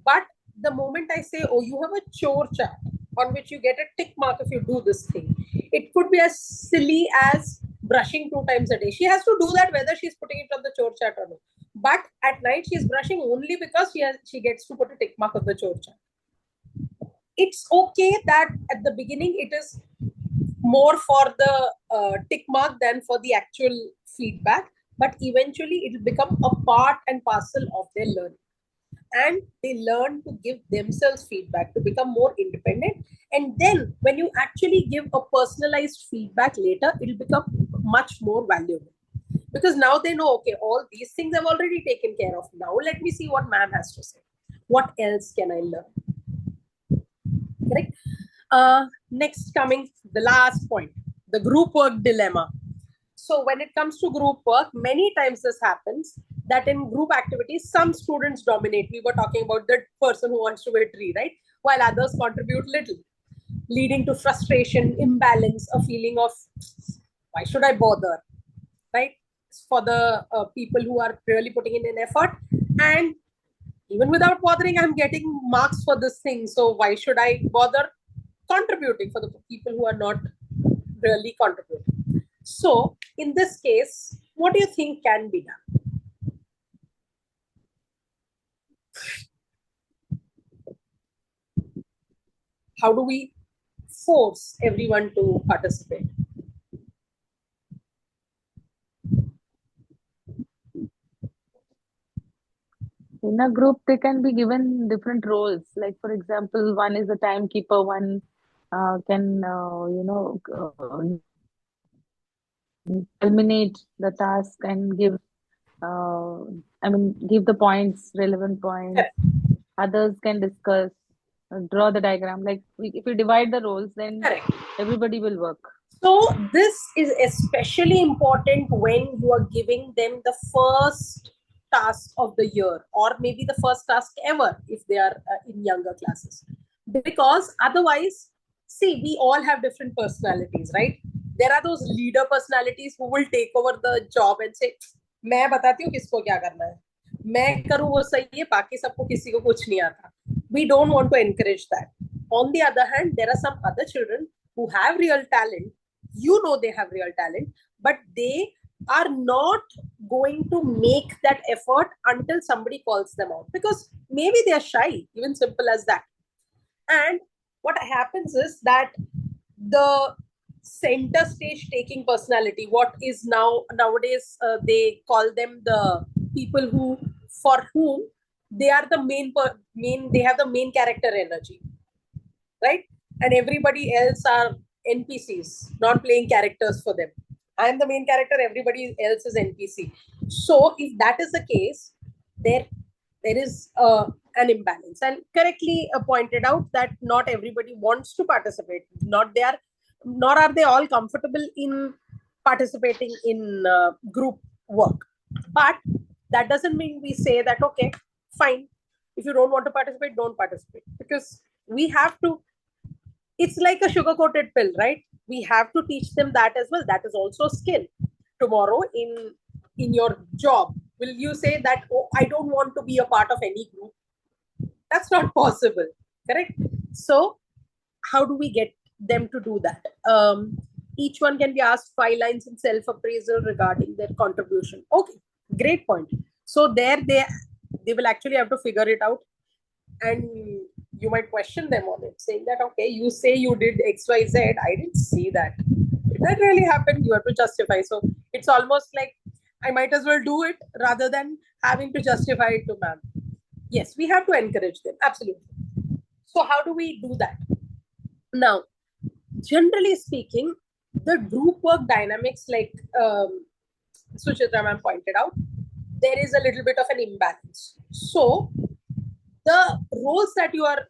But the moment I say, oh, you have a chore chart on which you get a tick mark if you do this thing, it could be as silly as brushing 2 times a day. She has to do that whether she's putting it on the chore chart or not. But at night, she's brushing only because she gets to put a tick mark on the chore chart. It's okay that at the beginning, it is more for the tick mark than for the actual feedback. But eventually, it will become a part and parcel of their learning. And they learn to give themselves feedback to become more independent. And then when you actually give a personalized feedback later, it will become much more valuable. Because now they know, okay, all these things I've already taken care of. Now let me see what ma'am has to say. What else can I learn? Correct? Next coming, the last point, the group work dilemma. So when it comes to group work, many times this happens that in group activities, some students dominate. We were talking about the person who wants to wear tree, right? While others contribute little, leading to frustration, imbalance, a feeling of, why should I bother, right? For the people who are really putting in an effort. And even without bothering, I'm getting marks for this thing. So why should I bother contributing for the people who are not really contributing? So in this case, what do you think can be done? How do we force everyone to participate? In a group, they can be given different roles. Like, for example, one is a timekeeper, one can, culminate the task and give, give the points, relevant points. Others can discuss, draw the diagram. Like, if we divide the roles, then Correct. everybody will work. So this is especially important when you are giving them the first task of the year, or maybe the first task ever if they are in younger classes. Because otherwise, see, we all have different personalities, right? There are those leader personalities who will take over the job and say, मैं बताती हूँ किसको क्या करना है, मैं करूँ वो सही है, बाकी सबको किसी को कुछ नहीं आता. We don't want to encourage that. On the other hand, there are some other children who have real talent. You know they have real talent, but they are not going to make that effort until somebody calls them out, because maybe they are shy, even simple as that. And what happens is that the center stage taking personality, what is nowadays they call them the people who, for whom they are the they have the main character energy, right? And everybody else are NPCs, not playing characters for them. I am the main character, everybody else is NPC. So if that is the case, there is an imbalance. And correctly pointed out that not everybody wants to participate. Nor are they all comfortable in participating in group work. But that doesn't mean we say that, okay, fine, if you don't want to participate, don't participate. Because we have to, it's like a sugar-coated pill, right? We have to teach them that as well. That is also a skill. Tomorrow in your job, will you say that, oh, I don't want to be a part of any group? That's not possible, correct? So how do we get them to do that? Each one can be asked 5 lines in self-appraisal regarding their contribution. Okay, great point. So there they will actually have to figure it out. And you might question them on it, saying that, okay, you say you did XYZ, I didn't see that. Did that really happen? You have to justify. So it's almost like I might as well do it rather than having to justify it to ma'am. Yes, we have to encourage them. Absolutely. So how do we do that? Now, generally speaking, the group work dynamics, like Suchitra ma'am pointed out, there is a little bit of an imbalance. So the roles that you are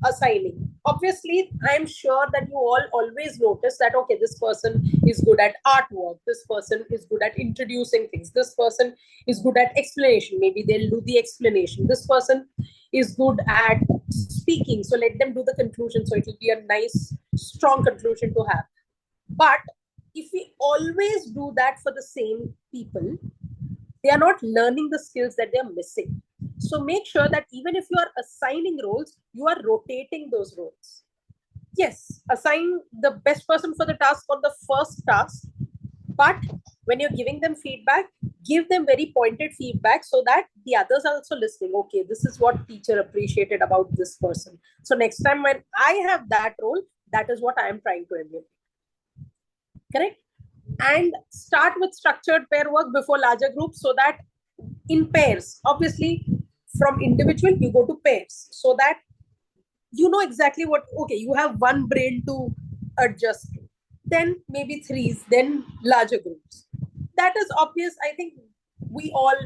assigning, obviously, I'm sure that you all always notice that, okay, this person is good at artwork, this person is good at introducing things, this person is good at explanation, maybe they'll do the explanation, this person is good at speaking, so let them do the conclusion, so it will be a nice strong conclusion to have. But if we always do that for the same people, they are not learning the skills that they are missing. So make sure that even if you are assigning roles, you are rotating those roles. Yes, assign the best person for the task on the first task, but when you're giving them feedback, give them very pointed feedback so that the others are also listening. Okay, this is what teacher appreciated about this person. So next time when I have that role, that is what I am trying to emulate. Correct? And start with structured pair work before larger groups, so that in pairs, obviously from individual you go to pairs, so that you know exactly what, okay, you have one brain to adjust to, then maybe threes, then larger groups. That is obvious. I think we all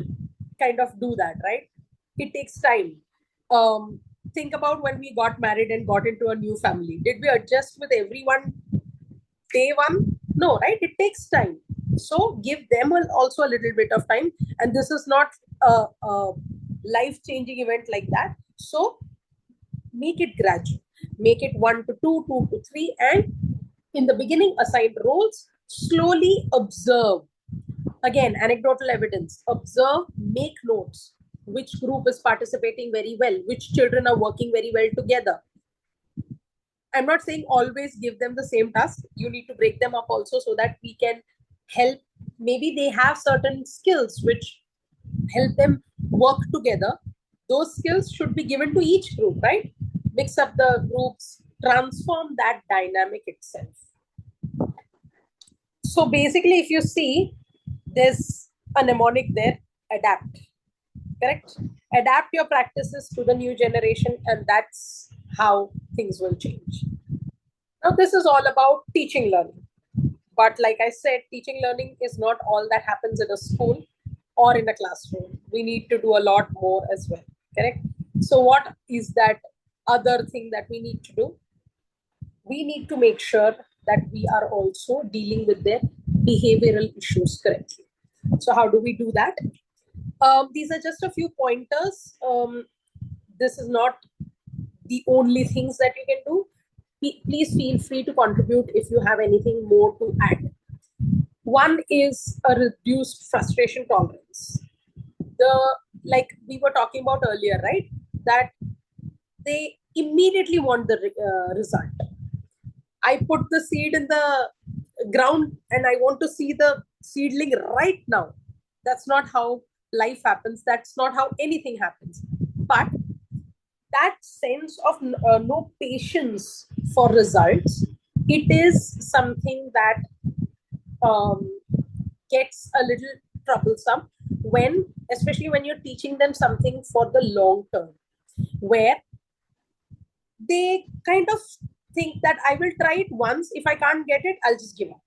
kind of do that, right? It takes time. Think about when we got married and got into a new family. Did we adjust with everyone day one? No, right? It takes time. So give them also a little bit of time. And this is not a life-changing event like that. So make it gradual. Make it 1 to 2, 2 to 3. And in the beginning, assign roles. Slowly observe. Again, anecdotal evidence. Observe, make notes. Which group is participating very well? Which children are working very well together? I'm not saying always give them the same task. You need to break them up also, so that we can help. Maybe they have certain skills which help them work together. Those skills should be given to each group, right? Mix up the groups, transform that dynamic itself. So basically, if you see, there's a mnemonic there, adapt. Correct? Adapt your practices to the new generation, and that's how things will change. Now, this is all about teaching learning. But like I said, teaching learning is not all that happens in a school or in a classroom. We need to do a lot more as well. Correct? So what is that other thing that we need to do? We need to make sure that we are also dealing with their behavioral issues correctly. So how do we do that? These are just a few pointers. This is not the only things that you can do. Please feel free to contribute if you have anything more to add. One is a reduced frustration tolerance. Like we were talking about earlier, right? That they immediately want the result. I put the seed in the ground and I want to see the seedling right now. That's not how life happens. That's not how anything happens. But that sense of no patience for results, it is something that gets a little troublesome when, especially when you're teaching them something for the long term, where they kind of think that I will try it once. If I can't get it, I'll just give up.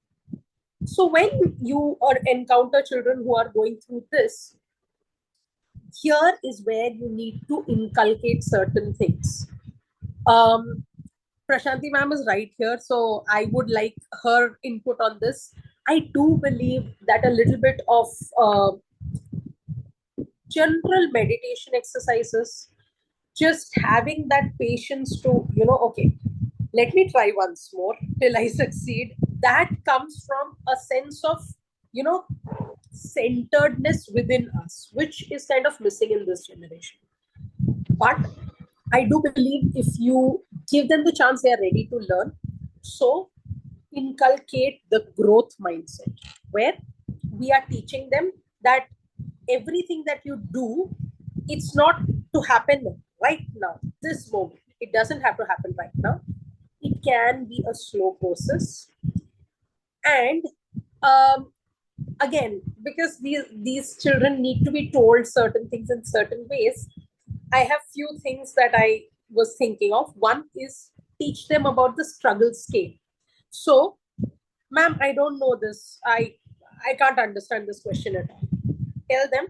So when you encounter children who are going through this, here is where you need to inculcate certain things. Prashanti ma'am is right here, so I would like her input on this. I do believe that a little bit of general meditation exercises, just having that patience to, okay, let me try once more till I succeed, that comes from a sense of, centeredness within us, which is kind of missing in this generation. But I do believe if you give them the chance, they are ready to learn. So inculcate the growth mindset, where we are teaching them that everything that you do, it's not to happen right now, this moment. It doesn't have to happen right now. It can be a slow process. And again, because these children need to be told certain things in certain ways, I have few things that I was thinking of. One is teach them about the struggle scale. So, ma'am, I don't know this. I can't understand this question at all. Tell them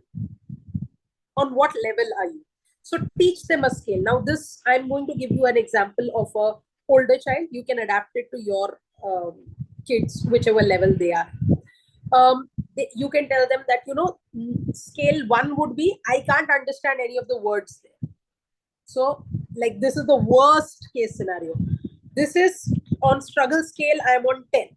on what level are you. So teach them a scale. Now this, I'm going to give you an example of a older child. You can adapt it to your kids, whichever level they are. You can tell them that, scale 1 would be, I can't understand any of the words there. So like this is the worst case scenario. This is on struggle scale, I am on 10.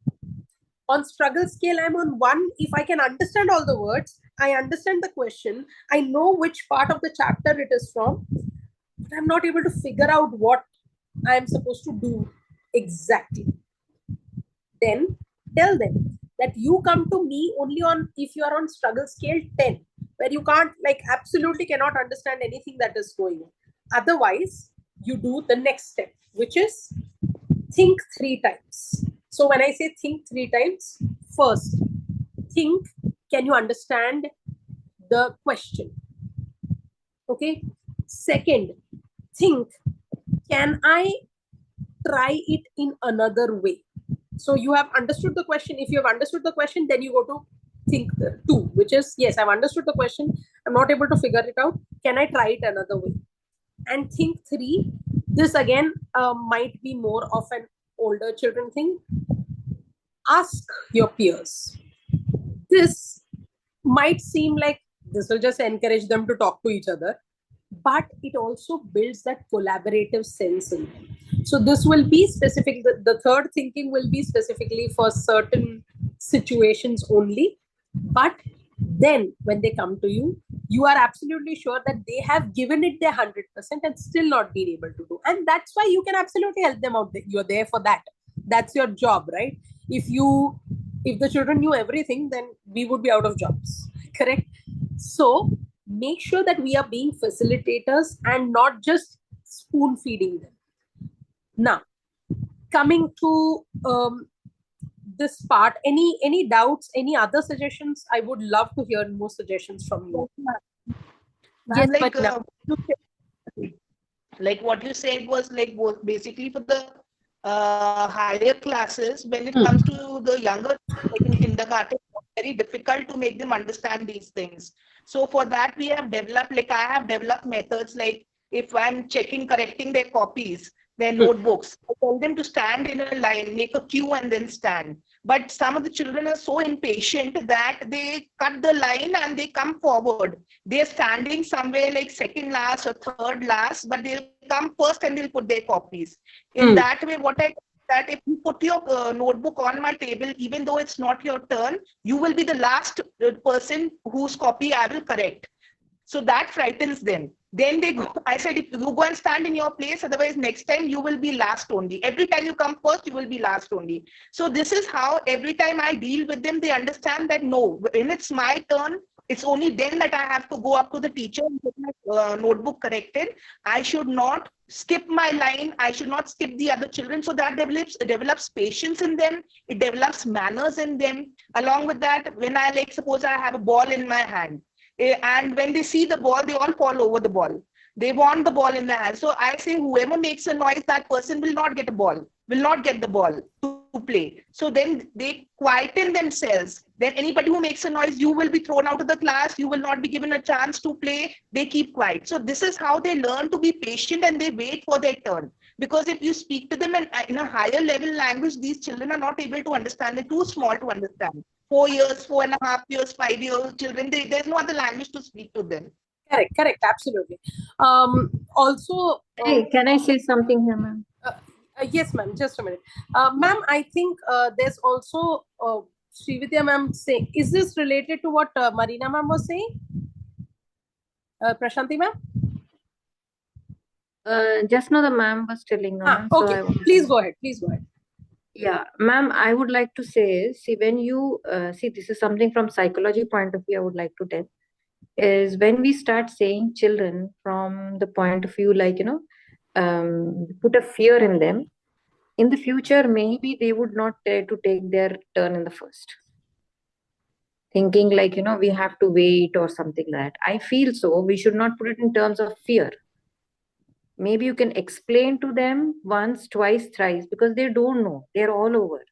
On struggle scale, I'm on 1. If I can understand all the words, I understand the question, I know which part of the chapter it is from, but I'm not able to figure out what I am supposed to do exactly. Then tell them that you come to me only on, if you are on struggle scale 10, where you can't, like, absolutely cannot understand anything that is going on. Otherwise, you do the next step, which is think 3 times. So when I say think 3 times, first, think, can you understand the question? Okay. Second, think, can I try it in another way? So you have understood the question. If you have understood the question, then you go to think 2, which is, yes, I've understood the question. I'm not able to figure it out. Can I try it another way? And think 3, this again might be more of an older children thing. Ask your peers. This might seem like this will just encourage them to talk to each other, but it also builds that collaborative sense in them. So this will be specific. The third thinking will be specifically for certain situations only. But then when they come to you, you are absolutely sure that they have given it their 100% and still not been able to do. And that's why you can absolutely help them out. You're there for that. That's your job, right? If the children knew everything, then we would be out of jobs, correct? So make sure that we are being facilitators and not just spoon feeding them. Now, coming to this part, any doubts, any other suggestions? I would love to hear more suggestions from you. Yes, like what you said was like basically for the higher classes. When it comes to the younger, like in kindergarten, it's very difficult to make them understand these things. So for that, we have developed, like I have developed methods, like if I'm correcting their copies, their notebooks, I tell them to stand in a line, make a queue and then stand. But some of the children are so impatient that they cut the line and they come forward. They're standing somewhere like second last or third last, but they'll come first and they'll put their copies. In that way, what I do that if you put your notebook on my table, even though it's not your turn, you will be the last person whose copy I will correct. So that frightens them. Then they go, I said, if you go and stand in your place, otherwise next time you will be last only. Every time you come first, you will be last only. So this is how every time I deal with them, they understand that no, when it's my turn, it's only then that I have to go up to the teacher and get my notebook corrected. I should not skip my line. I should not skip the other children. So that develops patience in them. It develops manners in them. Along with that, when I suppose I have a ball in my hand, and when they see the ball, they all fall over the ball. They want the ball in their hand. So I say, whoever makes a noise, that person will not get a ball, will not get the ball to play. So then they quieten themselves. Then anybody who makes a noise, you will be thrown out of the class. You will not be given a chance to play. They keep quiet. So this is how they learn to be patient and they wait for their turn. Because if you speak to them in a higher level language, these children are not able to understand. They're too small to understand. 4 years, 4.5 years, 5 years children, there's no other language to speak to them. Correct, absolutely. Also, hey, can I say something here, ma'am? Yes, ma'am, just a minute. Ma'am, I think there's also Srividya ma'am saying, is this related to what Marina ma'am was saying? Prashanti ma'am? Just now the ma'am was telling now, ma'am. Okay, So please go ahead. Yeah, ma'am, I would like to say, see, when you see, this is something from psychology point of view, I would like to tell, is when we start saying children from the point of view, like, put a fear in them, in the future, maybe they would not dare to take their turn in the first. Thinking like, we have to wait or something like that. I feel so. We should not put it in terms of fear. Maybe you can explain to them once, twice, thrice, because they don't know. They're all over.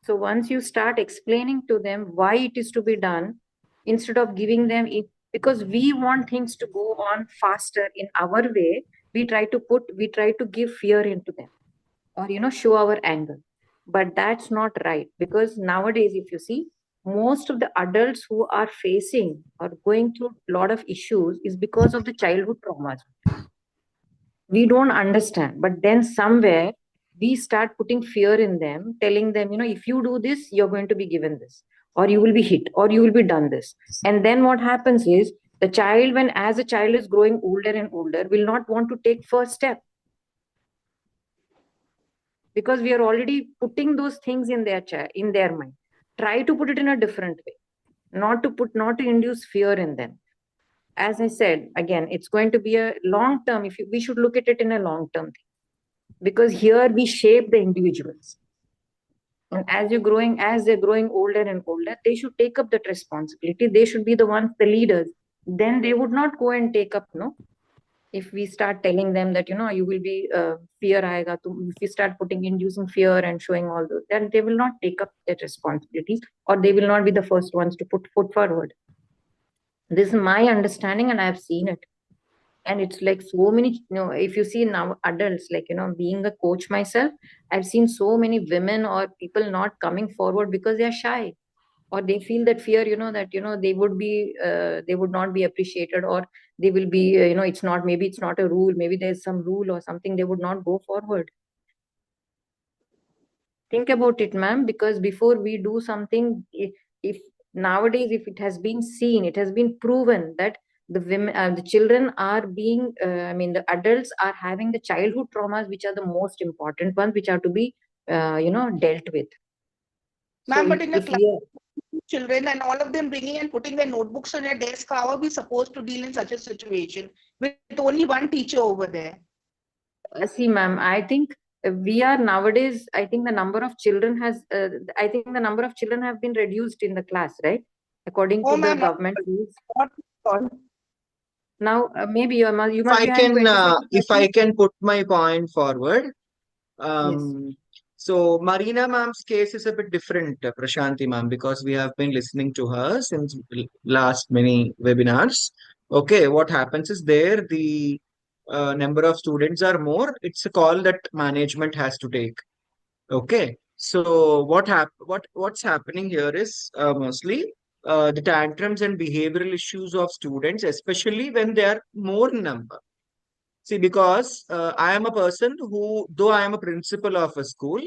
So once you start explaining to them why it is to be done, instead of giving them it, because we want things to go on faster in our way, we try to give fear into them, or show our anger. But that's not right, because nowadays, if you see, most of the adults who are facing or going through a lot of issues is because of the childhood traumas. We don't understand, but then somewhere we start putting fear in them, telling them, if you do this, you're going to be given this, or you will be hit, or you will be done this. And then what happens is, the child, when as a child is growing older and older, will not want to take first step, because we are already putting those things in their mind. Try to put it in a different way, not to induce fear in them. As I said, again, it's going to be a long term. We should look at it in a long term thing, because here we shape the individuals, and as they're growing older and older, they should take up that responsibility. They should be the ones, the leaders. Then they would not go and take up, if we start telling them that you will be fear aayega to, if we start inducing fear and showing all those, then they will not take up their responsibilities, or they will not be the first ones to put forward. This is my understanding, and I have seen it. And it's like so many, if you see now adults, like, being a coach myself, I've seen so many women or people not coming forward because they are shy, or they feel that fear, that they would not be appreciated, or they will be, maybe it's not a rule, maybe there's some rule or something, they would not go forward. Think about it, ma'am, because before we do something, if nowadays, if it has been seen, it has been proven that the women, the children are being, the adults are having the childhood traumas, which are the most important ones, which are to be, dealt with. Ma'am, So but in a if class, we are, children and all of them bringing and putting their notebooks on their desk, how are we supposed to deal in such a situation with only one teacher over there? see, ma'am, I think we are nowadays, I think the number of children have been reduced in the class, right? According to the ma'am, government rules. not at all. Now, maybe you must If be I having can, 25 to if I 30. can put my point forward. Yes. So Marina ma'am's case is a bit different, Prashanti ma'am, because we have been listening to her since last many webinars. Okay, what happens is there the number of students are more. It's a call that management has to take. Okay, so what's happening here is mostly the tantrums and behavioral issues of students, especially when they are more in number. See, because I am a person who, though I am a principal of a school,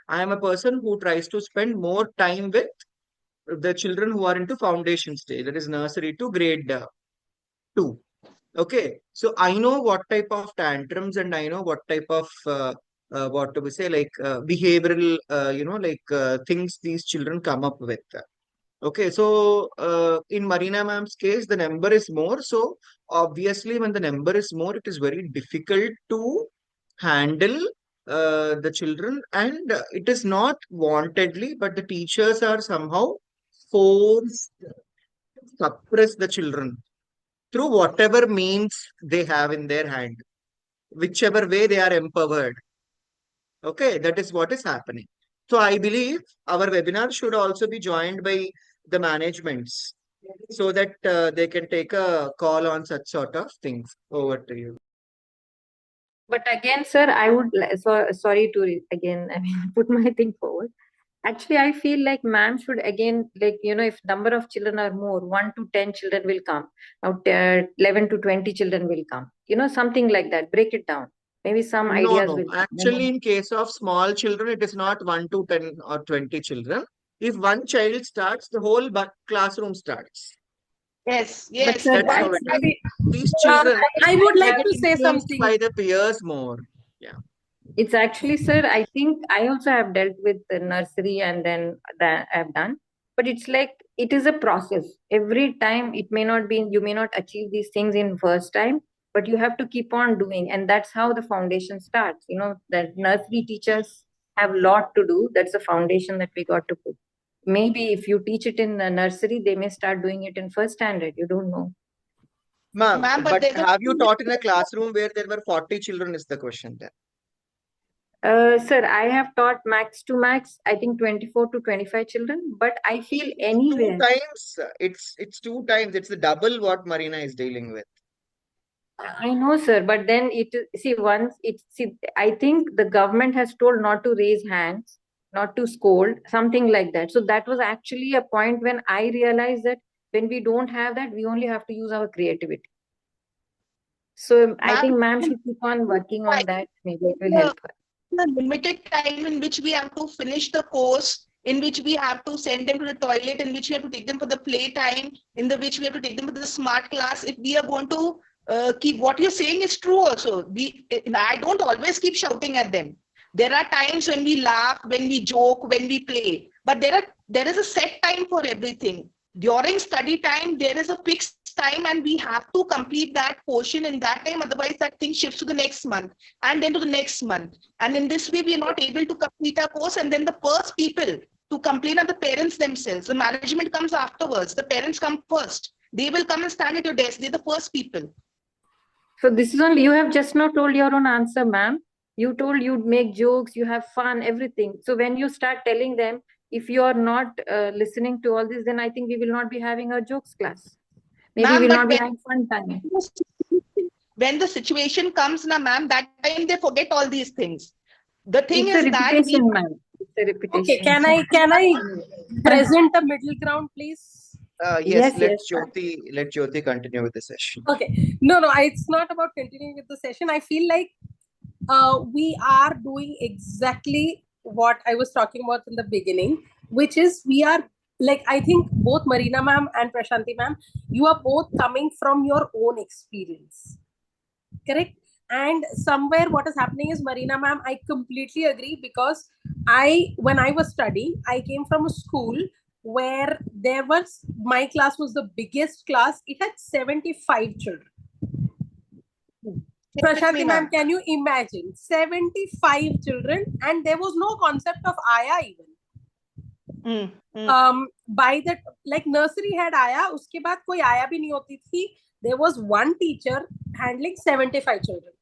I am a person who tries to spend more time with the children who are into foundation stage, that is nursery to grade 2. Okay, so I know what type of tantrums and I know what type of what do we say, like behavioral, things these children come up with. Okay, so in Marina ma'am's case, the number is more. So obviously, when the number is more, it is very difficult to handle the children, and it is not wantedly, but the teachers are somehow forced to suppress the children through whatever means they have in their hand, whichever way they are empowered. Okay, that is what is happening. So I believe our webinar should also be joined by the managements so that they can take a call on such sort of things. Over to you. But again, sir, I would sorry to again, put my thing forward. Actually, I feel like ma'am should again, like, if number of children are more, 1 to 10 children will come. Now, 11 to 20 children will come. Something like that. Break it down. Maybe some ideas will No. come. Actually, in case of small children, it is not 1 to 10 or 20 children. If one child starts, the whole classroom starts. Yes, But yes. sir, That's how it is. These children I would they like get to say influenced something. by the peers more. Yeah. it's actually, sir, I think I also have dealt with the nursery, and then that I've done. But it's like, it is a process. Every time you may not achieve these things in first time, but you have to keep on doing. And that's how the foundation starts. That nursery teachers have a lot to do. That's the foundation that we got to put. Maybe if you teach it in the nursery, they may start doing it in first standard. You don't know. Ma'am, Ma'am, but but there's a have you taught in a classroom where there were 40 children is the question then? Sir, I have taught max to max, I think 24 to 25 children, but I feel Two anywhere. times. It's 2 times. It's the double what Marina is dealing with. I know, sir, but then I think the government has told not to raise hands, not to scold, something like that. So that was actually a point when I realized that when we don't have that, we only have to use our creativity. So I Ma'am, think ma'am should keep on working on that. Maybe it will help her. the limited time in which we have to finish the course, in which we have to send them to the toilet, in which we have to take them for the play time, which we have to take them to the smart class. If we are going to keep what you're saying is true also. I don't always keep shouting at them. There are times when we laugh, when we joke, when we play, but there is a set time for everything. During study time, there is a fixed time and we have to complete that portion in that time. Otherwise, that thing shifts to the next month and then to the next month. And in this way, we are not able to complete our course. And then the first people to complain are the parents themselves. The management comes afterwards. The parents come first. They will come and stand at your desk. They're the first people. So this is only, you have just now told your own answer, ma'am. You told you'd make jokes, you have fun, everything. So when you start telling them, if you are not listening to all this, then I think we will not be having a jokes class. Maybe we'll not be having fun time. When the situation comes, na ma'am, that time they forget all these things. The thing It's is a that repetition, ma'am. It's a repetition. Okay, can I present a middle ground, please? Yes, Yes, let Jyoti continue with the session. Okay. No, it's not about continuing with the session. I feel like we are doing exactly what I was talking about in the beginning, which is we are like, I think both Marina ma'am and Prashanti ma'am, you are both coming from your own experience. Correct? And somewhere what is happening is, Marina ma'am, I completely agree, because when I was studying, I came from a school where my class was the biggest class. It had 75 children. Prashanti ma'am, can you imagine 75 children, and there was no concept of Aya even. By that, like nursery had Aya, uske baad koi Aya bhi nahi hoti thi. There was one teacher handling 75 children.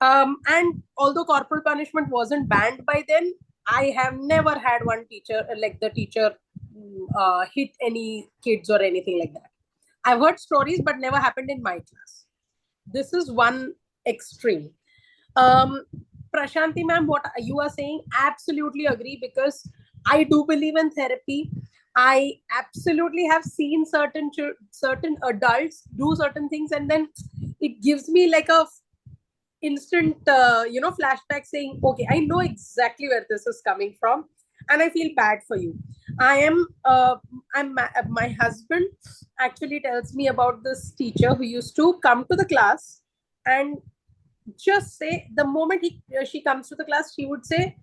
And although corporal punishment wasn't banned by then, I have never had one teacher, like the teacher hit any kids or anything like that. I've heard stories, but never happened in my class. This is one extreme. Prashanti ma'am, what you are saying, absolutely agree, because I do believe in therapy. I absolutely have seen certain adults do certain things, and then it gives me like a instant flashback saying, okay, I know exactly where this is coming from, and I feel bad for you. My husband actually tells me about this teacher who used to come to the class and just say, the moment she comes to the class, she would say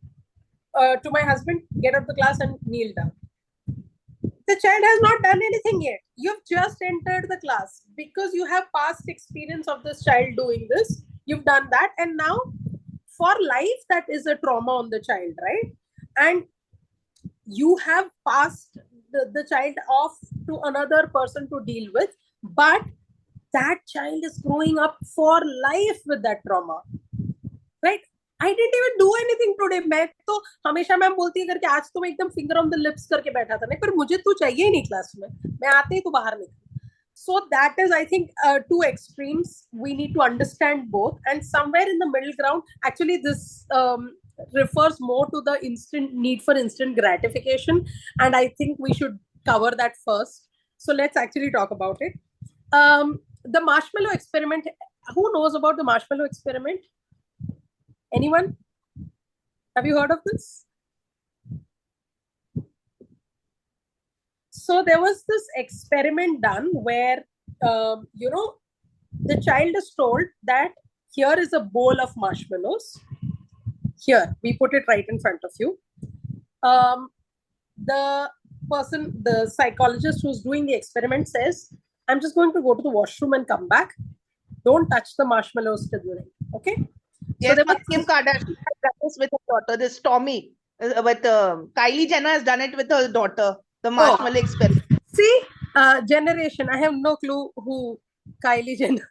to my husband, get out of the class and kneel down. The child has not done anything yet. You've just entered the class because you have past experience of this child doing this. You've done that, and now for life that is a trauma on the child, right? And you have passed the child off to another person to deal with, but that child is growing up for life with that trauma, right? I didn't even do anything today. मैं तो हमेशा ma'am बोलती है करके, आज तो मैं एकदम finger on the lips करके बैठा था, नहीं पर मुझे तू चाहिए ही नहीं क्लास में, मैं आते ही तो बाहर निकल. So that is, I think, two extremes. We need to understand both, and somewhere in the middle ground, actually this refers more to the need for instant gratification, and I think we should cover that first. So let's actually talk about it. The marshmallow experiment. Who knows about the marshmallow experiment? Anyone? Have you heard of this? So there was this experiment done where, the child is told that here is a bowl of marshmallows. Here, we put it right in front of you. The psychologist who's doing the experiment says, I'm just going to go to the washroom and come back. Don't touch the marshmallows till the end, okay? Yes, so Kim Kardashian has done this with her daughter. This Tommy, with Kylie Jenner has done it with her daughter. The marshmallow experiment. See, generation. I have no clue who Kylie Jenner.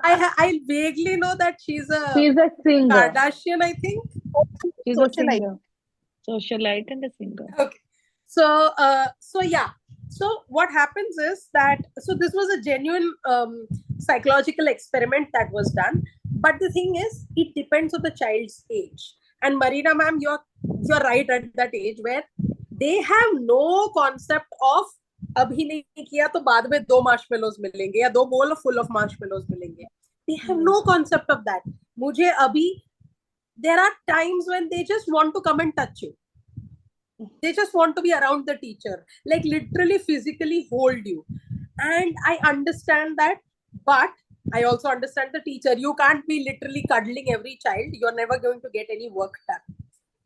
I vaguely know that she's a She's a singer. Kardashian, I think. She's a Socialite. singer. Socialite and a singer. Okay. So yeah. So what happens is that, so this was a genuine psychological experiment that was done. But the thing is, it depends on the child's age. And Marina ma'am, you're right at that age where they have no concept of अभी नहीं किया तो बाद में 2 marshmallows मिलेंगे या 2 bowl full of marshmallows मिलेंगे. They have no concept of that. मुझे अभी, there are times when they just want to come and touch you. They just want to be around the teacher, like literally physically hold you. And I understand that, but I also understand the teacher. You can't be literally cuddling every child. You're never going to get any work done.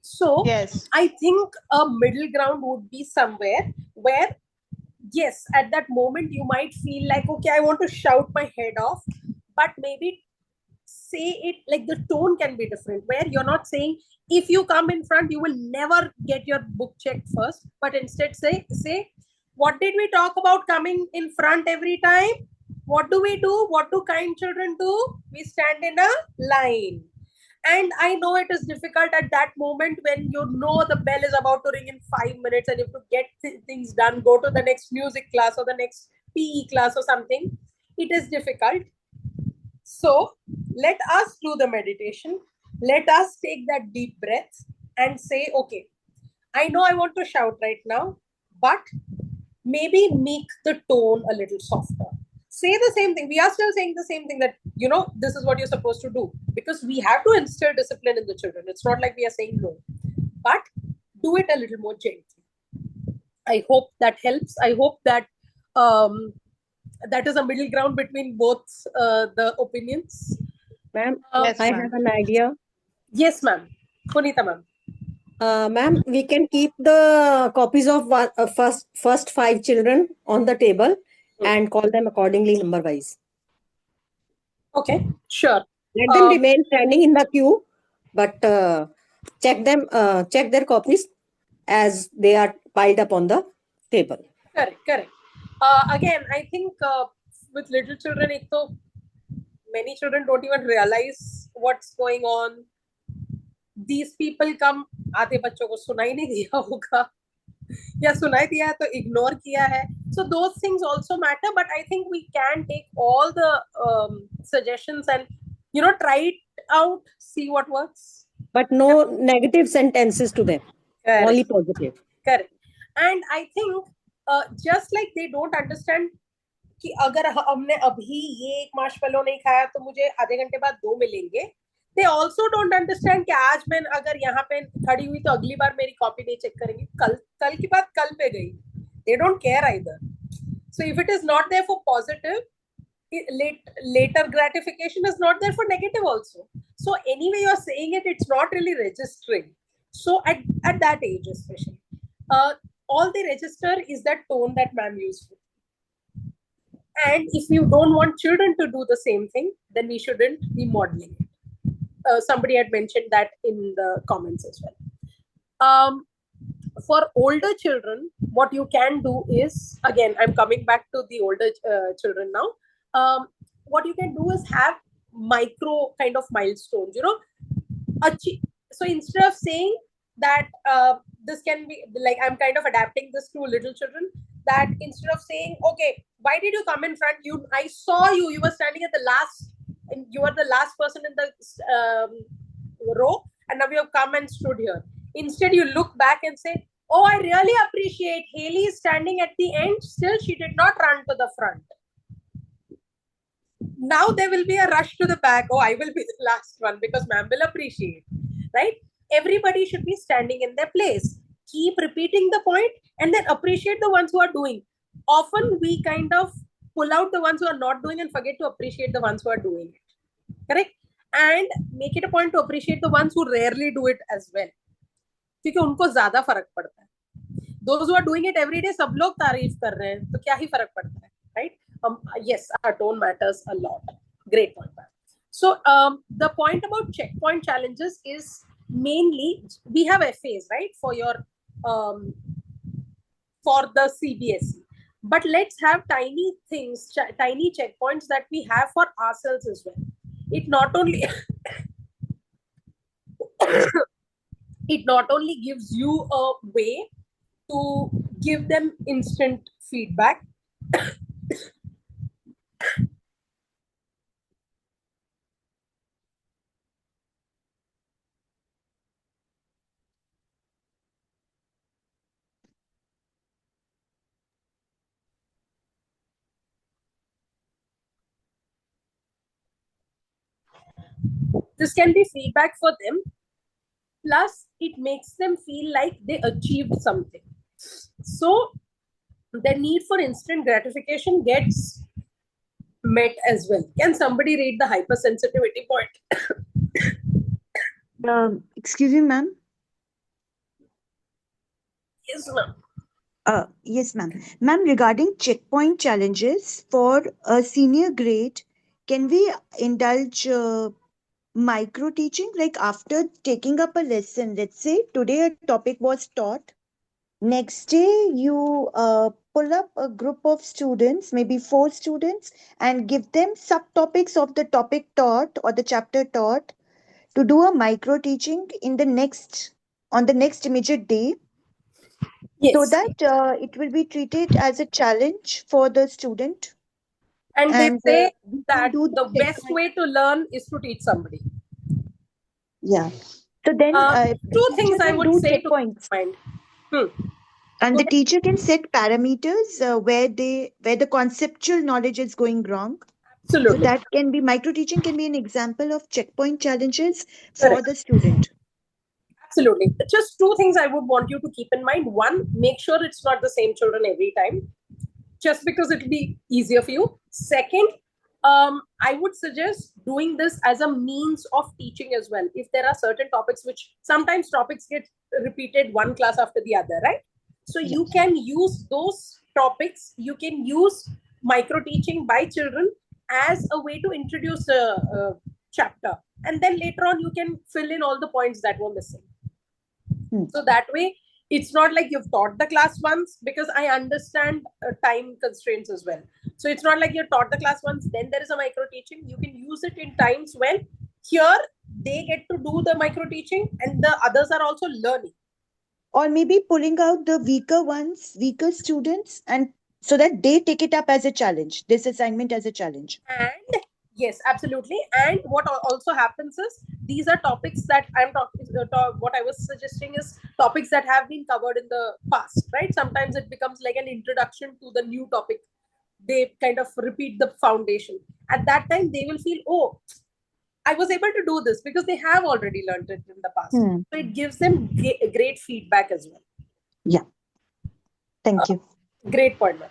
So Yes. I think a middle ground would be somewhere where, yes, at that moment you might feel like, okay, I want to shout my head off, but maybe say it like the tone can be different, where you're not saying, if you come in front, you will never get your book checked first, but instead say, what did we talk about coming in front every time? What do we do? What do kind children do? We stand in a line. And I know it is difficult at that moment when you know the bell is about to ring in 5 minutes and you have to get things done, go to the next music class or the next PE class or something. It is difficult. So let us do the meditation. Let us take that deep breath and say, okay, I know I want to shout right now, but maybe make the tone a little softer. Say the same thing. We are still saying the same thing, that, you know, this is what you're supposed to do, because we have to instill discipline in the children. It's not like we are saying no, but do it a little more gently. I hope that helps. I hope that that is a middle ground between both the opinions. Ma'am, Yes, I ma'am. have an idea. Yes, ma'am. Punita ma'am. Ma'am, we can keep the copies of first 5 children on the table and call them accordingly number wise. Okay, sure. Let them remain standing in the queue, but check their copies as they are piled up on the table. Correct. Again, I think with little children, many children don't even realize what's going on. These people come, आधे बच्चों को सुनाई नहीं दिया होगा, या सुनाई दिया है तो ignore किया है. So those things also matter, but I think we can take all the suggestions and, you know, try it out, see what works. But no negative sentences to them, only positive. Correct. And I think just like they don't understand कि अगर हमने अभी ये एक marshmallow नहीं खाया तो मुझे आधे घंटे बाद 2 मिलेंगे, they also don't understand कि आज मैं अगर यहाँ पे खड़ी हुई तो अगली बार मेरी कॉपी नहीं चेक करेंगे, कल की बात कल पे गई. They don't care either. So if it is not there for positive, later gratification is not there for negative also. So anyway you're saying it, it's not really registering. So at that age especially, all they register is that tone that ma'am used. And if you don't want children to do the same thing, then we shouldn't be modeling it. Somebody had mentioned that in the comments as well. For older children, what you can do is, again, I'm coming back to the older children now. What you can do is have micro kind of milestones, you know. So instead of saying that this can be like, I'm kind of adapting this to little children, that instead of saying, okay, why did you come in front? I saw you were standing at the last, and you were the last person in the row, and now you have come and stood here. Instead, you look back and say, oh, I really appreciate Haley is standing at the end. Still, she did not run to the front. Now there will be a rush to the back. Oh, I will be the last one because ma'am will appreciate, right? Everybody should be standing in their place. Keep repeating the point and then appreciate the ones who are doing. Often we kind of pull out the ones who are not doing and forget to appreciate the ones who are doing it. Correct? And make it a point to appreciate the ones who rarely do it as well. क्योंकि उनको ज्यादा फर्क पड़ता है. Those who are doing it every day, सब लोग तारीफ कर रहे हैं, तो क्या ही फर्क पड़ता है, right? Yes, our tone matters a lot. Great point. So the point about checkpoint challenges is mainly we have FAs, right, for your for the CBSE. But let's have tiny things, tiny checkpoints that we have for ourselves as well. It not only it not only gives you a way to give them instant feedback, this can be feedback for them, plus it makes them feel like they achieved something. So the need for instant gratification gets met as well. Can somebody read the hypersensitivity point? Excuse me, ma'am. Yes, ma'am. Yes, ma'am. Ma'am, regarding checkpoint challenges for a senior grade, can we indulge micro teaching? Like after taking up a lesson, let's say today a topic was taught. Next day, you pull up a group of students, maybe 4 students, and give them subtopics of the topic taught or the chapter taught to do a micro teaching on the next immediate day, Yes. so that it will be treated as a challenge for the student. And they And say we can that do the best checkpoint. way to learn is to teach somebody. Yeah. So then the Two teacher things I can would do say to checkpoints. mind. And Go the ahead. teacher can set parameters where the conceptual knowledge is going wrong. So Absolutely. that can be, micro teaching can be an example of checkpoint challenges for Correct. the student. Absolutely. Just two things I would want you to keep in mind. One, make sure it's not the same children every time, just because it'll be easier for you. Second, I would suggest doing this as a means of teaching as well. If there are certain topics, which sometimes topics get repeated one class after the other, right? So you can use those topics, you can use micro teaching by children as a way to introduce a chapter. And then later on, you can fill in all the points that were missing. So that way, it's not like you've taught the class once, because I understand time constraints as well. So it's not like you've taught the class once, then there is a micro teaching. You can use it in times when here they get to do the micro teaching and the others are also learning. Or maybe pulling out the weaker students, and so that they take it up as a challenge, this assignment as a challenge. And yes, absolutely. And what also happens is, these are topics that I'm talking, what I was suggesting is topics that have been covered in the past, right? Sometimes it becomes like an introduction to the new topic. They kind of repeat the foundation. At that time, they will feel, oh, I was able to do this because they have already learned it in the past. So it gives them great feedback as well. Yeah. Thank you. Great point, ma'am.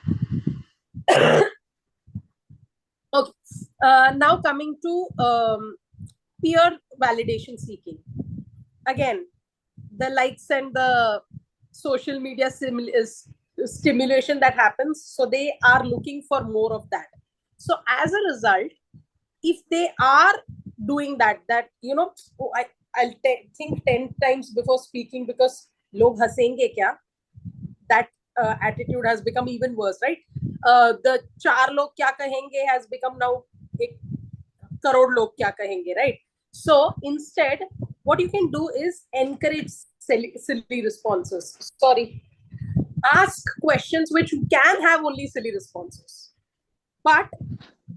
Okay. Now coming to peer validation seeking. Again, the likes and the social media stimulation that happens. So they are looking for more of that. So as a result, if they are doing that, you know, I'll think 10 times before speaking, because log hasenge kya? That attitude has become even worse, right? The char log kya kahenge has become now ek crore log kya kahenge, right? So instead, what you can do is encourage silly responses. Sorry. Ask questions which can have only silly responses, but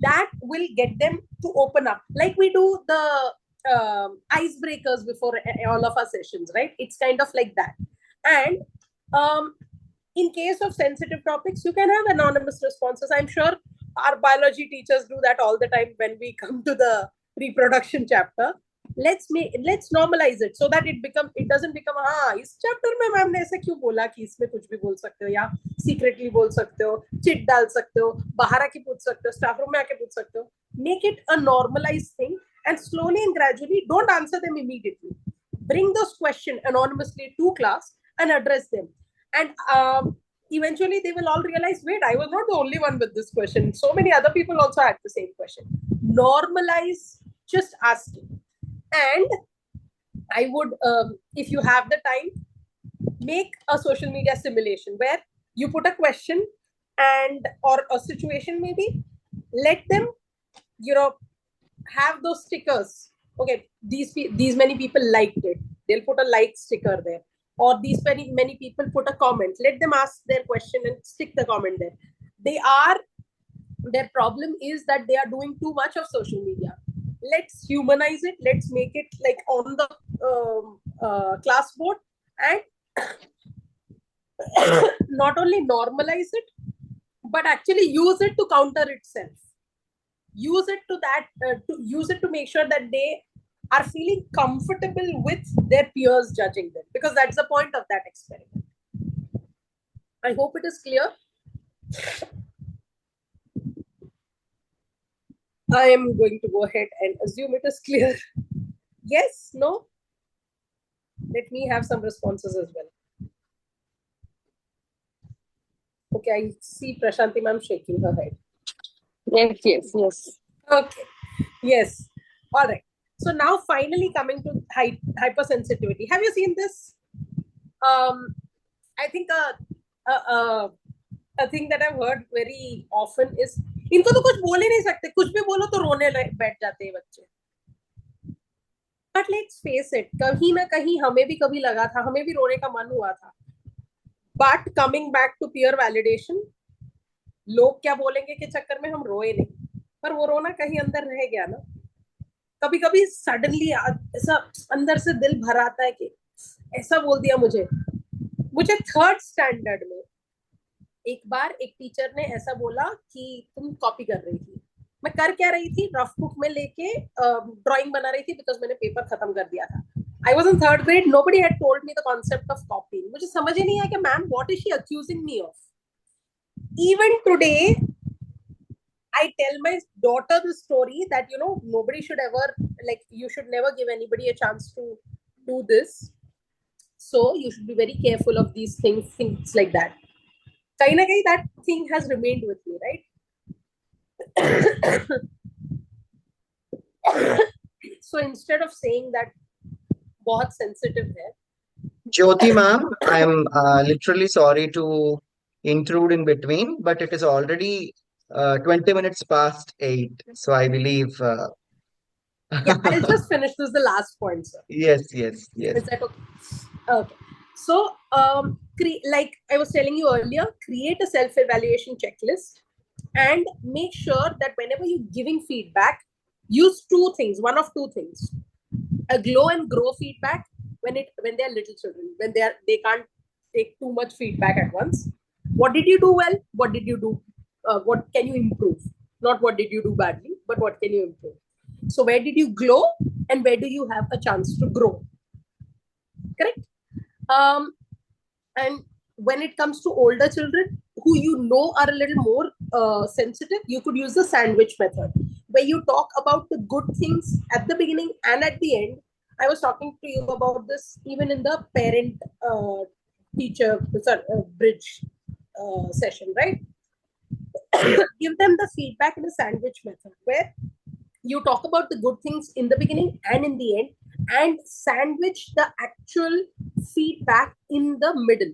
that will get them to open up. Like we do the icebreakers before all of our sessions, right? It's kind of like that. And in case of sensitive topics, you can have anonymous responses. I'm sure our biology teachers do that all the time when we come to the reproduction chapter. Let's normalize it so that it doesn't become, इस chapter में ma'am ने ऐसे क्यों बोला कि इसमें कुछ भी बोल सकते हो, या secretly बोल सकते हो, चिट डाल सकते हो, बाहर आके पूछ सकते हो, staff room में आके पूछ सकते हो. Make it a normalized thing, and slowly and gradually, don't answer them immediately. Bring those questions anonymously to class and address them. And eventually they will all realize, wait, I was not the only one with this question. So many other people also had the same question. Normalize just asking. And I would, if you have the time, make a social media simulation where you put a question and or a situation maybe, let them, have those stickers. Okay, these many people liked it. They'll put a like sticker there. Or these many people put a comment. Let them ask their question and stick the comment there. Their problem is that they are doing too much of social media. Let's humanize it. Let's make it like on the class board, and not only normalize it, but actually use it to counter itself. Use it to make sure that they are feeling comfortable with their peers judging them, because that's the point of that experiment. I hope it is clear. I am going to go ahead and assume it is clear. Yes, no? Let me have some responses as well. Okay, I see Prashanti ma'am shaking her head. Yes. Okay, yes. All right. So now finally coming to hypersensitivity. Have you seen this? I think a thing that I've heard very often is, इनको तो कुछ बोल ही नहीं सकते, कुछ भी बोलो तो रोने बैठ जाते हैं बच्चे. But let's face it, कहीं ना कहीं हमें भी कभी लगा था, हमें भी रोने का मन हुआ था. But coming back to peer validation, लोग क्या बोलेंगे के चक्कर में हम रोए नहीं, पर वो रोना कहीं अंदर रह गया ना. कभी कभी सडनली ऐसा अंदर से दिल भर आता है कि ऐसा बोल दिया मुझे 3rd स्टैंडर्ड में एक बार एक टीचर ने ऐसा बोला कि तुम कॉपी कर रही थी. मैं कर क्या रही थी? रफ बुक में लेके ड्राइंग बना रही थी, बिकॉज मैंने पेपर खत्म कर दिया था. I was in 3rd grade. Nobody had told me the concept of copying. मुझे समझ ही नहीं आया कि ma'am, what is she accusing me of? Even today, I tell my daughter the story that, nobody should ever, you should never give anybody a chance to do this. So you should be very careful of these things like that. Kahin na kahin, that thing has remained with me, right? So instead of saying that बहुत sensitive है. Jyoti ma'am, I'm literally sorry to intrude in between, but it is already 20 minutes past 8. So I believe... Yeah, I'll just finish. This is the last point, sir. Yes. Is that okay? Okay. So, like I was telling you earlier, create a self-evaluation checklist and make sure that whenever you're giving feedback, use one of two things. A glow and grow feedback when they're little children, when they can't take too much feedback at once. What did you do well? What did you do? What can you improve? Not what did you do badly, but what can you improve? So where did you glow and where do you have a chance to grow? Correct? And when it comes to older children who are a little more sensitive, you could use the sandwich method, where you talk about the good things at the beginning and at the end. I was talking to you about this even in the parent teacher bridge session, right? Give them the feedback in a sandwich method, where you talk about the good things in the beginning and in the end, and sandwich the actual feedback in the middle.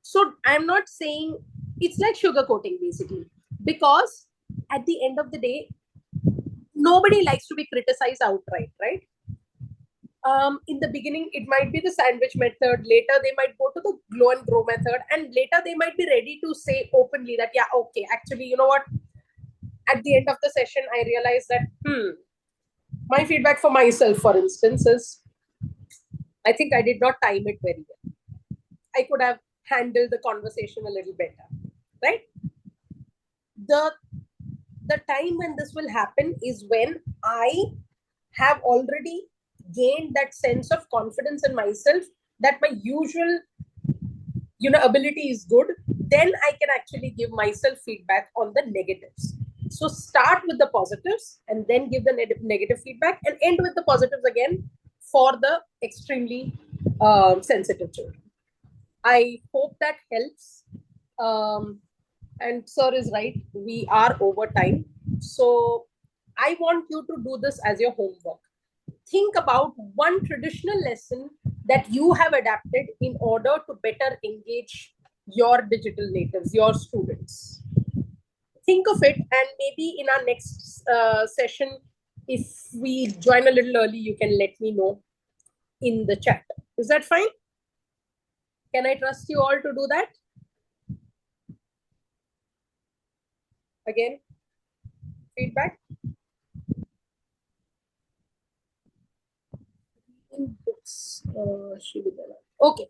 So I'm not saying it's like sugarcoating basically, because at the end of the day, nobody likes to be criticized outright, right? In the beginning, it might be the sandwich method. Later, they might go to the glow and grow method. And later, they might be ready to say openly that, yeah, okay, actually, you know what? At the end of the session, I realized that, my feedback for myself, for instance, is I think I did not time it very well. I could have handled the conversation a little better, right? The time when this will happen is when I have already gained that sense of confidence in myself, that my usual ability is good. Then I can actually give myself feedback on the negatives. So start with the positives and then give the negative feedback, and end with the positives again for the extremely sensitive children. I hope that helps. And sir is right, we are over time. So I want you to do this as your homework. Think about one traditional lesson that you have adapted in order to better engage your digital natives, your students. think of it, and maybe in our next session, if we join a little early, you can let me know in the chat. Is that fine? Can I trust you all to do that? Again, feedback? Okay.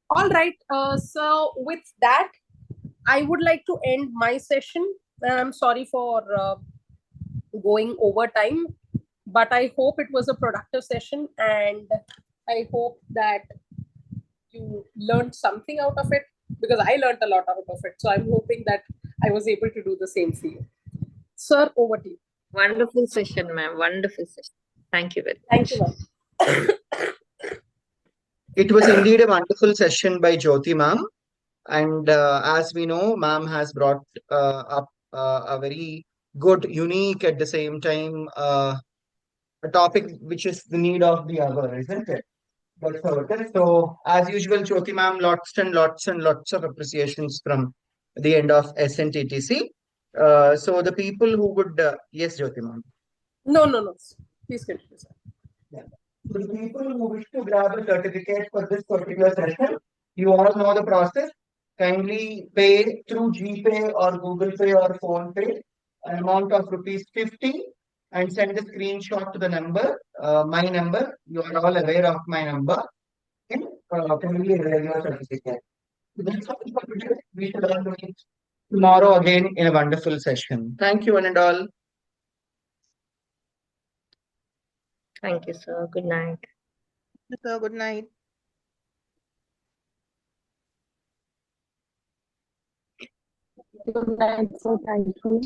All right. So with that, I would like to end my session. I'm sorry for going over time, but I hope it was a productive session, and I hope that you learned something out of it, because I learned a lot out of it. So I'm hoping that I was able to do the same for you. Sir, over to you. Wonderful session, ma'am. Wonderful session. Thank you very much. Thank you, ma'am. It was indeed a wonderful session by Jyoti ma'am. And as we know, ma'am has brought up a very good, unique, at the same time, a topic which is the need of the hour, isn't it? So, as usual, Jyoti ma'am, lots and lots and lots of appreciations from the end of SNTTC. So, the people who would, yes, Jyoti ma'am. No. Please continue, sir. Yeah. So, the people who wish to grab a certificate for this particular session, you all know the process. Kindly pay through GPay or Google Pay or Phone Pay an amount of ₹50 and send a screenshot to the number, my number. You are all aware of my number. And kindly avail your certificate. So that's all for today. We shall all meet tomorrow again in a wonderful session. Thank you, one and all. Thank you, sir. Good night. Sir, good night. Good night, so thank you.